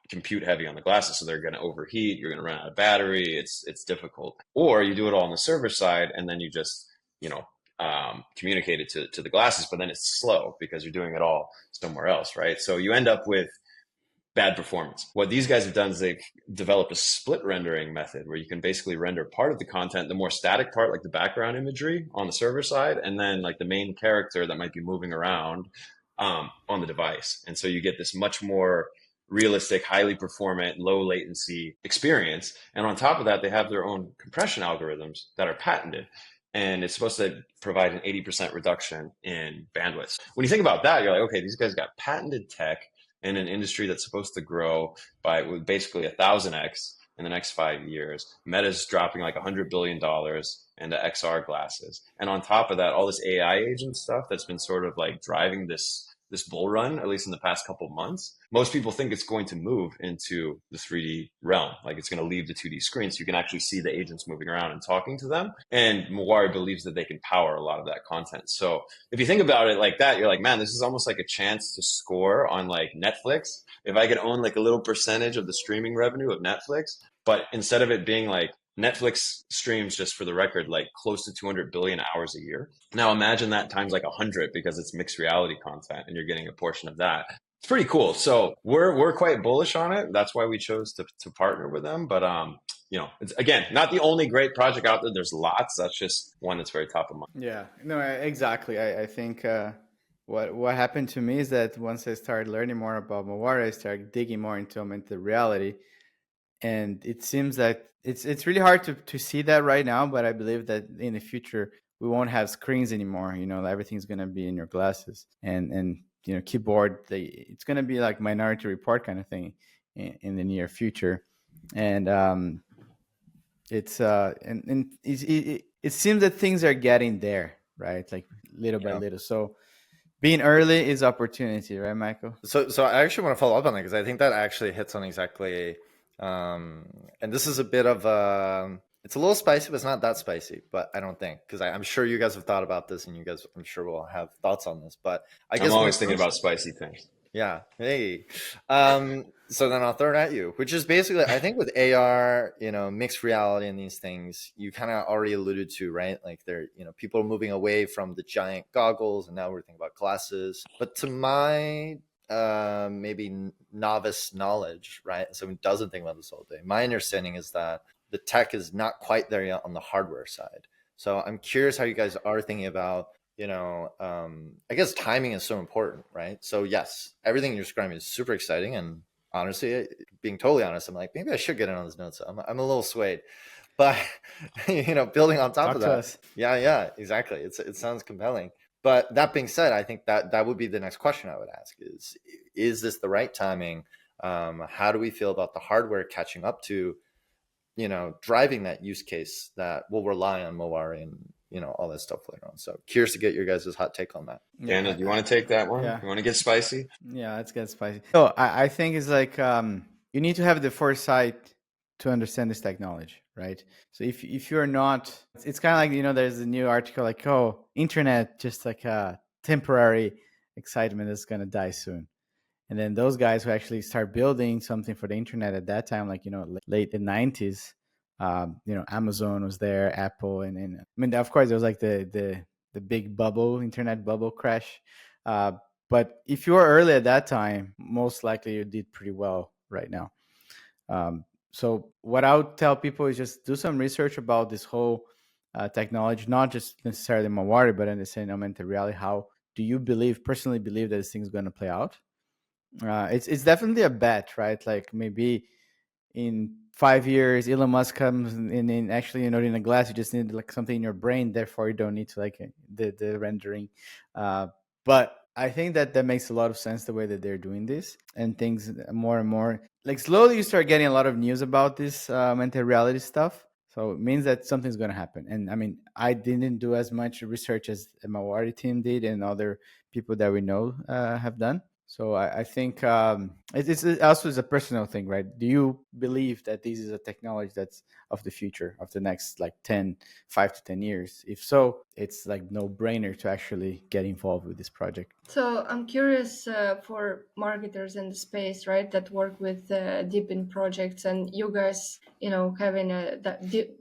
compute heavy on the glasses. So they're going to overheat. You're going to run out of battery. It's difficult. Or you do it all on the server side, and then you just, communicate it to the glasses, but then it's slow because you're doing it all somewhere else, right? So you end up with bad performance. What these guys have done is they've developed a split rendering method where you can basically render part of the content, the more static part, like the background imagery on the server side, and then like the main character that might be moving around on the device. And so you get this much more realistic, highly performant, low latency experience. And on top of that, they have their own compression algorithms that are patented. And it's supposed to provide an 80% reduction in bandwidth. When you think about that, you're like, okay, these guys got patented tech in an industry that's supposed to grow by basically 1000x. in the next 5 years. Meta's dropping like $100 billion into XR glasses. And on top of that, all this AI agent stuff that's been sort of like driving this bull run, at least in the past couple of months, most people think it's going to move into the 3D realm. Like it's going to leave the 2D screen so you can actually see the agents moving around and talking to them. And Mawari believes that they can power a lot of that content. So if you think about it like that, you're like, man, this is almost like a chance to score on like Netflix. If I could own like a little percentage of the streaming revenue of Netflix, but instead of it being like Netflix streams, just for the record, like close to 200 billion hours a year. Now imagine that times like 100 because it's mixed reality content and you're getting a portion of that. It's pretty cool. So we're quite bullish on it. That's why we chose to partner with them. But it's again not the only great project out there. There's lots. That's just one that's very top of mind. Yeah, no, exactly. I think what happened to me is that once I started learning more about Mawari, I started digging more into augmented reality, and it seems that it's really hard to see that right now. But I believe that in the future we won't have screens anymore. Everything's gonna be in your glasses, and keyboard. It's gonna be like Minority Report kind of thing in the near future, and it seems that things are getting there, right? Like little by little. So being early is opportunity, right, Michael? So I actually want to follow up on that because I think that actually hits on exactly. And this is a bit of it's a little spicy, but it's not that spicy. But I don't think, because I'm sure you guys have thought about this, and you guys, I'm sure, will have thoughts on this. But I'm always thinking about spicy things. Yeah. Hey. So then I'll throw it at you, which is basically, I think with AR, mixed reality and these things, you kind of already alluded to, right? Like people are moving away from the giant goggles, and now we're thinking about glasses. But to my maybe novice knowledge, right? Someone who doesn't think about this all day. My understanding is that the tech is not quite there yet on the hardware side. So I'm curious how you guys are thinking about, I guess timing is so important, right? So yes, everything you're describing is super exciting. And honestly, being totally honest, I'm like, maybe I should get in on this note. So I'm a little swayed, but building on top of that. Yeah, exactly. It sounds compelling. But that being said, I think that would be the next question I would ask is this the right timing? How do we feel about the hardware catching up to, driving that use case that will rely on Mawari and, all that stuff later on. So curious to get your guys' hot take on that. Daniel, do you want to take that one? Yeah. You want to get spicy? Yeah, let's get spicy. So I think it's like you need to have the foresight to understand this technology, right? So if you're not, it's kind of like, there's a new article like, oh, internet just like a temporary excitement that's going to die soon. And then those guys who actually start building something for the internet at that time, like, late the 90s, Amazon was there, Apple, and I mean, of course, there was like the big bubble, internet bubble crash. But if you were early at that time, most likely you did pretty well right now. So what I would tell people is just do some research about this whole technology, not just necessarily Mawari, but understand augmented reality. How do you personally believe that this thing is going to play out? It's definitely a bet, right? Like maybe in 5 years, Elon Musk comes and actually, in a glass, you just need like something in your brain. Therefore, you don't need to like the rendering. But I think that makes a lot of sense the way that they're doing this, and things more and more like slowly you start getting a lot of news about this augmented reality stuff. So it means that something's going to happen. And I mean, I didn't do as much research as the Mawari team did and other people that we know have done. So I think it's also is a personal thing, right? Do you believe that this is a technology that's of the future, of the next like 5 to 10 years? If so, it's like no brainer to actually get involved with this project. So I'm curious for marketers in the space, right, that work with DePIN projects, and you guys, having a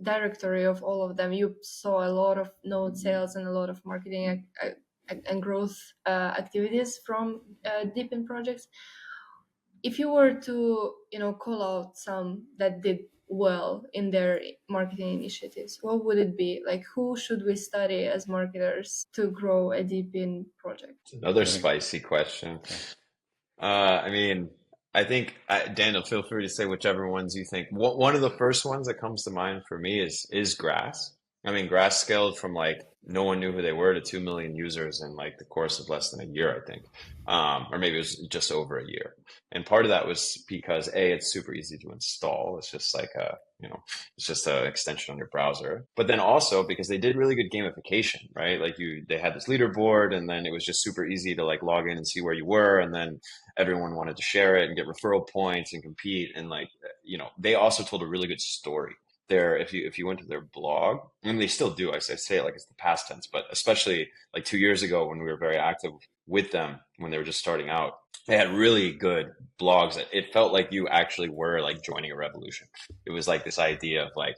directory of all of them, you saw a lot of node sales and a lot of marketing and growth activities from DePIN projects. If you were to, call out some that did well in their marketing initiatives, what would it be? Like, who should we study as marketers to grow a DePIN project? Another spicy question. I mean, I think, Daniel, feel free to say whichever ones you think. One of the first ones that comes to mind for me is grass. I mean, grass scaled from like no one knew who they were to 2 million users in like the course of less than a year, I think. Or maybe it was just over a year. And part of that was because it's super easy to install. It's just like it's just an extension on your browser. But then also because they did really good gamification, right? Like they had this leaderboard, and then it was just super easy to like log in and see where you were, and then everyone wanted to share it and get referral points and compete. And like, they also told a really good story there. If you went to their blog, and they still do, I say it like it's the past tense, but especially like 2 years ago when we were very active with them when they were just starting out, they had really good blogs that it felt like you actually were like joining a revolution. It was like this idea of like,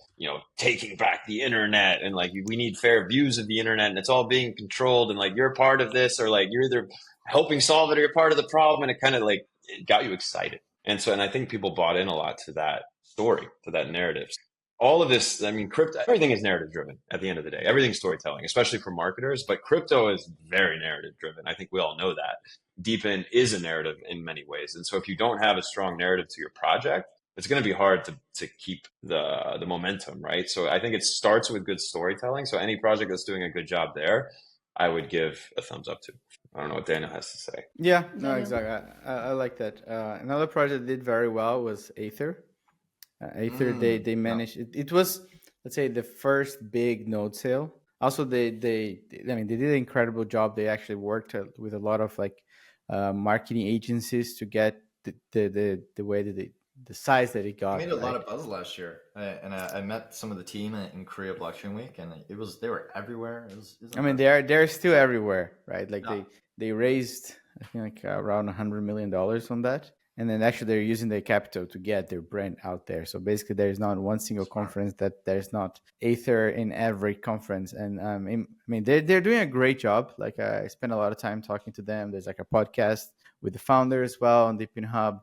taking back the internet, and like we need fair views of the internet, and it's all being controlled, and like you're part of this, or like you're either helping solve it or you're part of the problem. And it kind of like it got you excited. And I think people bought in a lot to that story, to that narrative. All of this, I mean, crypto, everything is narrative driven at the end of the day. Everything's storytelling, especially for marketers, but crypto is very narrative driven. I think we all know that. DePIN is a narrative in many ways. And so if you don't have a strong narrative to your project, it's going to be hard to keep the momentum, right? So I think it starts with good storytelling. So any project that's doing a good job there, I would give a thumbs up to. I don't know what Daniel has to say. Yeah, no, exactly. I like that. Another project that did very well was Aether. Aether, they managed. It was, let's say, the first big node sale. Also, they did an incredible job. They actually worked with a lot of like marketing agencies to get the way that the size that it got. I made a lot of buzz last year, and I met some of the team in Korea Blockchain Week, and they were everywhere. It was they're still everywhere, right? Like they raised, I think, like around $100 million on that. And then actually they're using their capital to get their brand out there. So basically there is not one single conference that there's not Aether in every conference. And they're doing a great job. Like I spent a lot of time talking to them. There's like a podcast with the founder as well on DePIN Hub.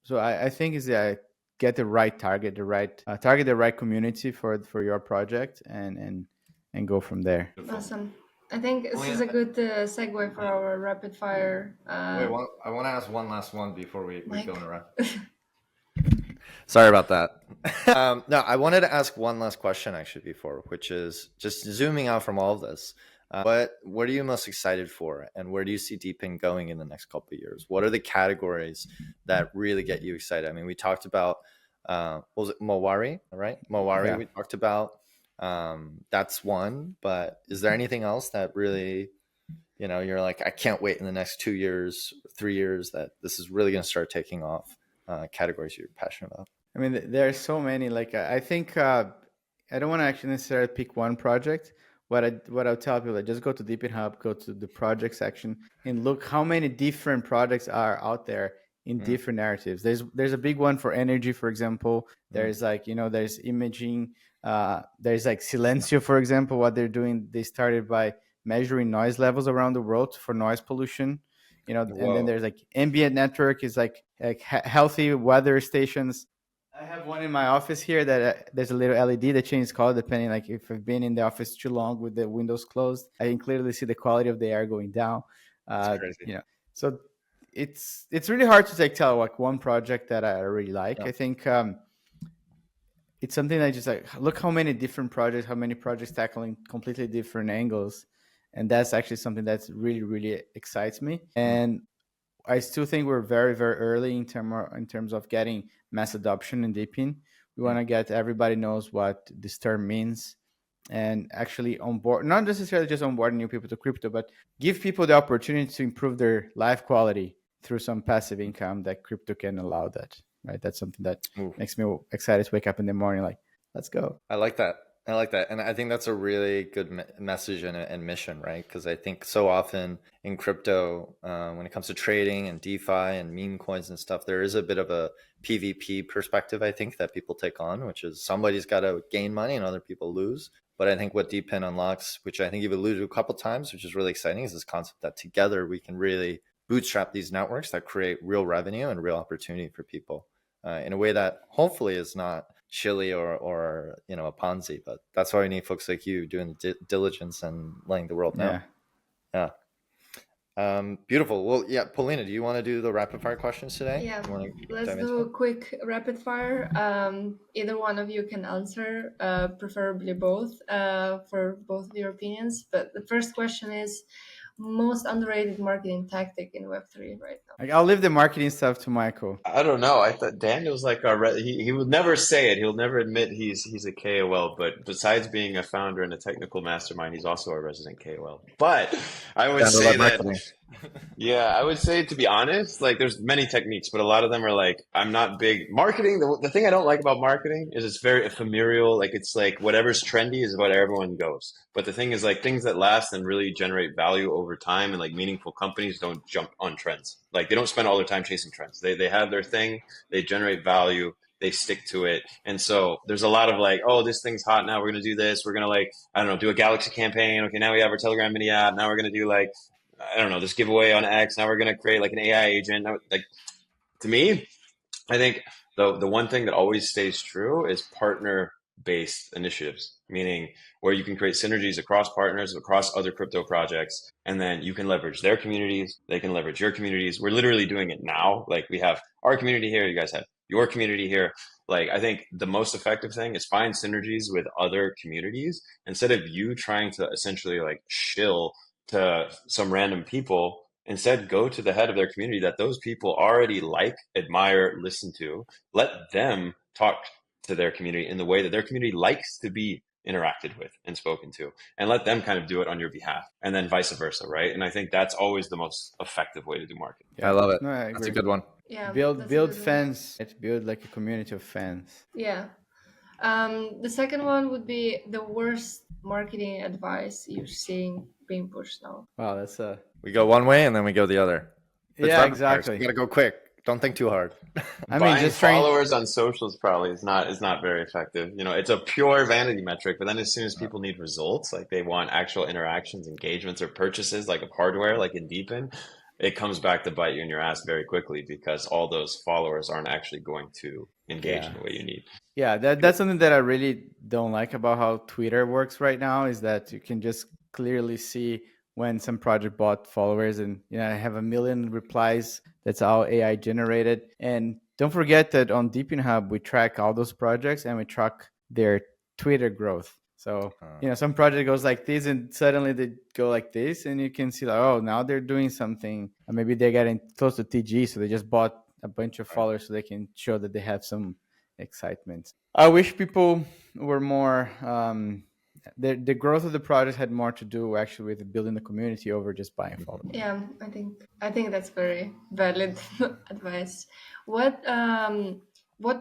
So I think is that get the right target, target the right community for your project and go from there. Awesome. I think this is a good segue for our rapid fire. Wait, I want to ask one last one before we go around. Sorry about that. No, I wanted to ask one last question actually before, which is just zooming out from all of this. What are you most excited for, and where do you see DePIN going in the next couple of years? What are the categories that really get you excited? I mean, we talked about was it Mowari, right? Mowari, yeah. We talked about. That's one, but is there anything else that really, you're like, I can't wait in the next 2 years, 3 years that this is really going to start taking off, categories you're passionate about? I mean, there are so many. Like, I think I don't want to actually necessarily pick one project. What I'll tell people, just go to DePIN Hub, go to the project section, and look how many different projects are out there in different narratives. There's a big one for energy, for example. There's like, there's imaging. There's like Silencio, for example. What they're doing, they started by measuring noise levels around the world for noise pollution. And then there's like ambient network is like healthy weather stations. I have one in my office here that there's a little LED that changes color depending, like if I've been in the office too long with the windows closed, I can clearly see the quality of the air going down. That's crazy. So it's really hard to tell like one project that I really like. Yeah. I think it's something that just like look how many different projects, how many projects tackling completely different angles, and that's actually something that's really, really excites me. And I still think we're very, very early in terms of getting mass adoption in DePIN. We want to get everybody knows what this term means, and actually onboard, not necessarily just onboarding new people to crypto, but give people the opportunity to improve their life quality through some passive income that crypto can allow that. Right, that's something that makes me excited to wake up in the morning like, let's go. I like that. And I think that's a really good message and mission, right? Because I think so often in crypto, when it comes to trading and DeFi and meme coins and stuff, there is a bit of a PvP perspective, I think, that people take on, which is somebody's got to gain money and other people lose. But I think what DePIN unlocks, which I think you've alluded to a couple of times, which is really exciting, is this concept that together we can really bootstrap these networks that create real revenue and real opportunity for people in a way that hopefully is not chilly or a Ponzi. But that's why we need folks like you doing the diligence and letting the world know. Beautiful. Well, yeah, Paulina, do you want to do the rapid fire questions today? Yeah, You wanna let's dive into do a it? quick rapid fire. Either one of you can answer, preferably both, for both of your opinions. But the first question is most underrated marketing tactic in Web3 right now. Like, I'll leave the marketing stuff to Michael. I don't know. I thought Daniel's like he would never say it. He'll never admit he's a KOL. But besides being a founder and a technical mastermind, he's also a resident KOL. But I would say Standalone that. marketing. Yeah, I would say, to be honest, like there's many techniques, but a lot of them are like I'm not big marketing. The thing I don't like about marketing is it's very ephemeral. Like it's like whatever's trendy is what everyone goes. But the thing is like things that last and really generate value over time and like meaningful companies don't jump on trends. Like they don't spend all their time chasing trends. They have their thing, they generate value, they stick to it. And so there's a lot of like, oh, this thing's hot now, we're gonna do this, we're gonna like, I don't know, do a Galaxy campaign. Okay, now we have our Telegram mini app, now we're gonna do like I don't know, this giveaway on X. Now we're going to create like an AI agent. Now, like to me, I think the one thing that always stays true is partner based initiatives, meaning where you can create synergies across partners, across other crypto projects, and then you can leverage their communities. They can leverage your communities. We're literally doing it now. Like we have our community here. You guys have your community here. Like I think the most effective thing is find synergies with other communities instead of you trying to essentially like shill to some random people. Instead, go to the head of their community that those people already like, admire, listen to. Let them talk to their community in the way that their community likes to be interacted with and spoken to, and let them kind of do it on your behalf, and then vice versa, right? And I think that's always the most effective way to do marketing. I love it. No, I That's a agree. good one. Yeah, Build that's a good one. fans. Build like a community of fans. Yeah. The second one would be the worst marketing advice you're seeing being pushed now. Wow, that's a We go one way and then we go the other. It's yeah, rapid fire, so exactly. you gotta go quick. Don't think too hard. I mean, Buying just trying. followers on socials probably is not very effective. You know, it's a pure vanity metric, but then as soon as people need results, like they want actual interactions, engagements, or purchases, like of hardware, like in DePIN, it comes back to bite you in your ass very quickly because all those followers aren't actually going to engage in the way you need. Yeah, that's something that I really don't like about how Twitter works right now is that you can just clearly see when some project bought followers and I have a million replies. That's all AI generated. And don't forget that on DePIN Hub, we track all those projects and we track their Twitter growth. So, some project goes like this and suddenly they go like this and you can see like, oh, now they're doing something. Maybe they're getting close to TG. So they just bought a bunch of followers so they can show that they have some excitement. I wish people were more the growth of the project had more to do actually with building the community over just buying followers. Yeah, I think that's very valid advice. What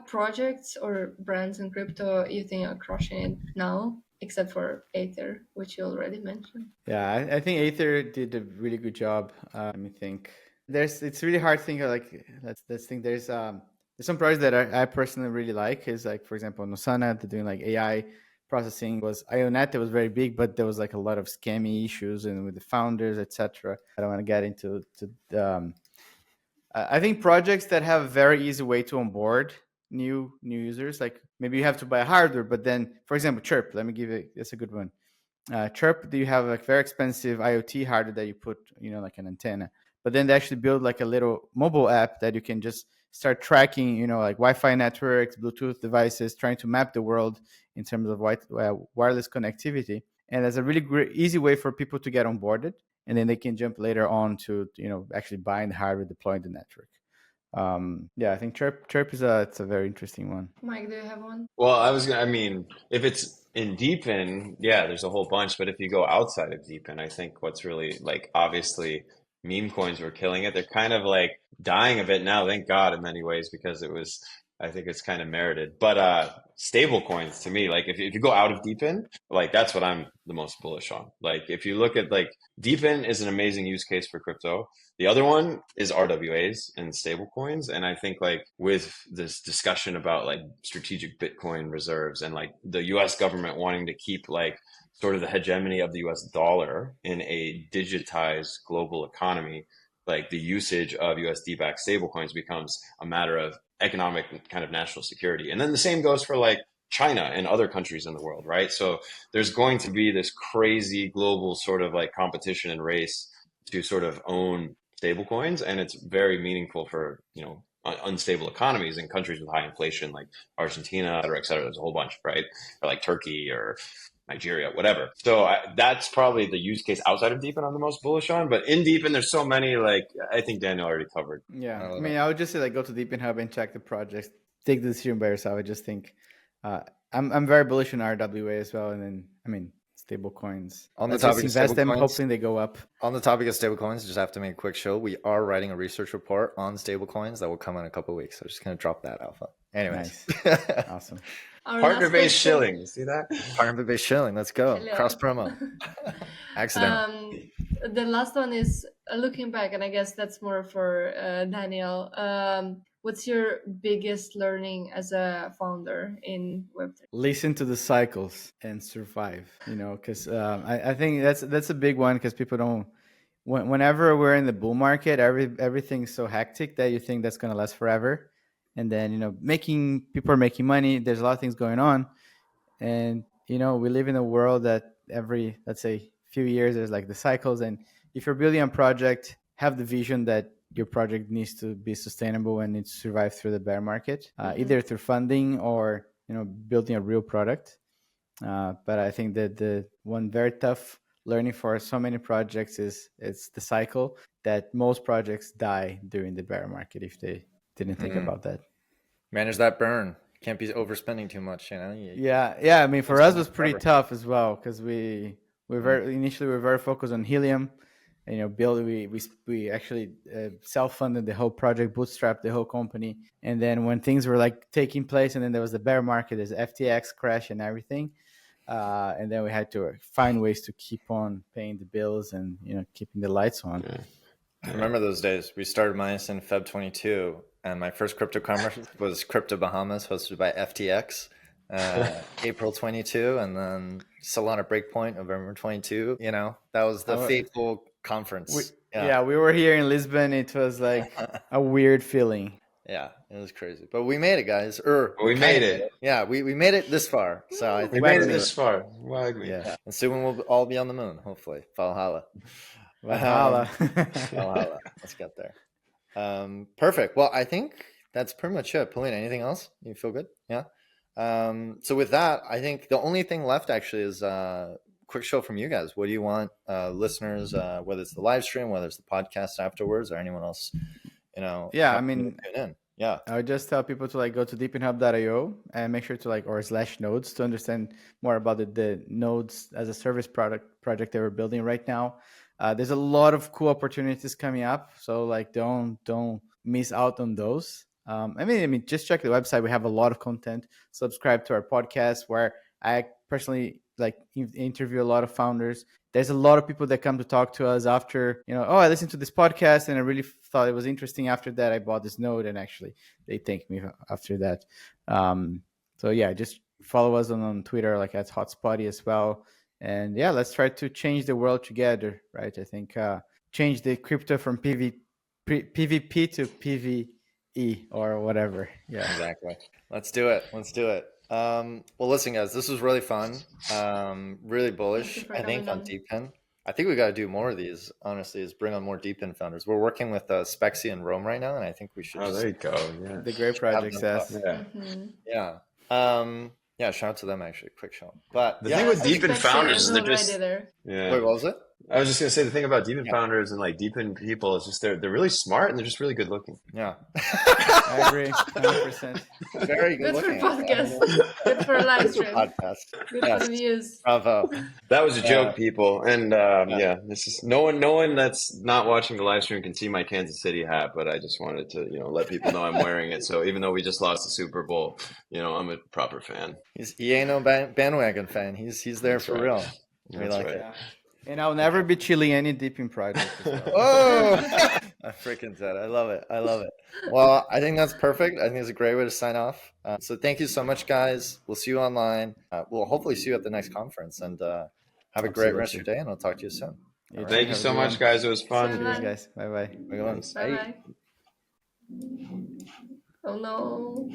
projects or brands in crypto you think are crushing it now, except for Aether, which you already mentioned? Yeah, I think Aether did a really good job. Let me think. It's really hard to think of, like let's think. There's some projects that I personally really like. Is like, for example, Nosana, they're doing like AI processing. Was Ionet, that was very big, but there was like a lot of scammy issues and with the founders, etc. I don't want to get into I think projects that have a very easy way to onboard new users, like maybe you have to buy hardware, but then, for example, Chirp. Let me give it. That's a good one. Chirp, do you have like very expensive IoT hardware that you put, like an antenna, but then they actually build like a little mobile app that you can just start tracking, like Wi-Fi networks, Bluetooth devices, trying to map the world in terms of wireless connectivity. And there's a really great, easy way for people to get onboarded, and then they can jump later on to, actually buying the hardware, deploying the network. I think Chirp is it's a very interesting one. Mike, do you have one? Well, I mean, if it's in DePIN, yeah, there's a whole bunch. But if you go outside of DePIN, I think what's really like, obviously, meme coins were killing it. They're kind of like dying a bit now, thank God, in many ways, because I think it's kind of merited. But stable coins, to me, like if you go out of DePIN, like that's what I'm the most bullish on. Like if you look at like DePIN is an amazing use case for crypto. The other one is RWAs and stable coins. And I think like with this discussion about like strategic Bitcoin reserves and like the US government wanting to keep like sort of the hegemony of the US dollar in a digitized global economy, like the usage of USD-backed stablecoins becomes a matter of economic kind of national security. And then the same goes for like China and other countries in the world, right? So there's going to be this crazy global sort of like competition and race to sort of own stablecoins, and it's very meaningful for unstable economies in countries with high inflation like Argentina, et cetera. There's a whole bunch, right? Or like Turkey or Nigeria, whatever. So that's probably the use case outside of DePIN I'm the most bullish on. But in DePIN, there's so many. Like I think Daniel already covered. Yeah, I mean, I would just say like go to DePIN Hub and check the projects. Take the decision by yourself. I just think I'm very bullish on RWA as well, and then I mean stable coins. On the Let's topic just of invest them, stablecoins, hoping they go up. On the topic of stablecoins, just have to make a quick show. We are writing a research report on stablecoins that will come in a couple of weeks. So I'm just going to drop that alpha. Anyways. Nice. Awesome. Partner-based shilling. See that? Partner-based shilling. Let's go. Helium. Cross promo. Accident. The last one is looking back, and I guess that's more for Daniel. What's your biggest learning as a founder in Web3? Listen to the cycles and survive. Because I think that's a big one, because people don't. Whenever we're in the bull market, everything's so hectic that you think that's going to last forever, and then people are making money. There's a lot of things going on, and we live in a world that every, let's say, few years there's like the cycles, and if you're building a project, have the vision that your project needs to be sustainable and needs to survive through the bear market, either through funding or building a real product. But I think that the one very tough learning for so many projects is it's the cycle that most projects die during the bear market if they didn't think about that. Manage that burn. Can't be overspending too much, Yeah. I mean, for us, it was pretty tough as well, because we initially were very focused on Helium. We actually self-funded the whole project, bootstrapped the whole company, and then when things were like taking place, and then there was the bear market, there's FTX crash and everything, and then we had to find ways to keep on paying the bills and keeping the lights on. Yeah. I remember those days. We started myosin Feb 22, and my first crypto conference was Crypto Bahamas, hosted by FTX. April 22, and then Solana Breakpoint November 22. That was the fateful conference. We were here in Lisbon. It was like a weird feeling. Yeah, it was crazy, but we made it, guys. We made it. Yeah, we made it this far. So I think we made it this far. Yeah, and soon we'll all be on the moon. Hopefully, Valhalla. Valhalla. Valhalla. Let's get there. Perfect. Well, I think that's pretty much it. Paulina, anything else? You feel good? Yeah. So with that, I think the only thing left actually is a quick show from you guys. What do you want listeners, whether it's the live stream, whether it's the podcast afterwards, or anyone else, Yeah, I mean, tune in. Yeah, I would just tell people to go to deepinhub.io and make sure to or /nodes to understand more about the nodes as a service project that we're building right now. There's a lot of cool opportunities coming up, so don't miss out on those. I mean, just check the website. We have a lot of content. Subscribe to our podcast, where I personally interview a lot of founders. There's a lot of people that come to talk to us after, I listened to this podcast and I really thought it was interesting. After that, I bought this node, and actually they thank me after that. So yeah, just follow us on Twitter, at Hotspotty as well. And yeah, let's try to change the world together, right? I think change the crypto from PvP to PvE or whatever. Yeah, exactly. Let's do it. Well, listen, guys, this was really fun. Really bullish. I think on DePIN. I think we got to do more of these. Honestly, is bring on more DePIN founders. We're working with Spexy in Rome right now, and I think we should. Oh, there you go. Yeah, the great project. Yeah. Yeah. Shout out to them. Actually, quick shout. But the thing with DePIN founders is they're just. Yeah. Wait, what was it? I was just gonna say the thing about DePIN founders and DePIN people is just they're really smart and they're just really good looking. Yeah, I agree, 100%. Very good looking. For podcast, good for a live stream. Podcast. Good for the views. Bravo. That was a joke, people, and this is no one that's not watching the live stream can see my Kansas City hat, but I just wanted to let people know I'm wearing it. So even though we just lost the Super Bowl, I'm a proper fan. He ain't no bandwagon fan. He's there for real. We like it. And I'll never be chilling any DePIN project as well. Oh, I freaking said, I love it. Well, I think that's perfect. I think it's a great way to sign off. So thank you so much, guys. We'll see you online. We'll hopefully see you at the next conference, and have a great rest of your day, and I'll talk to you soon. Thank you so much, guys. It was fun. Cheers, guys. Bye-bye. Bye-bye. Oh, no.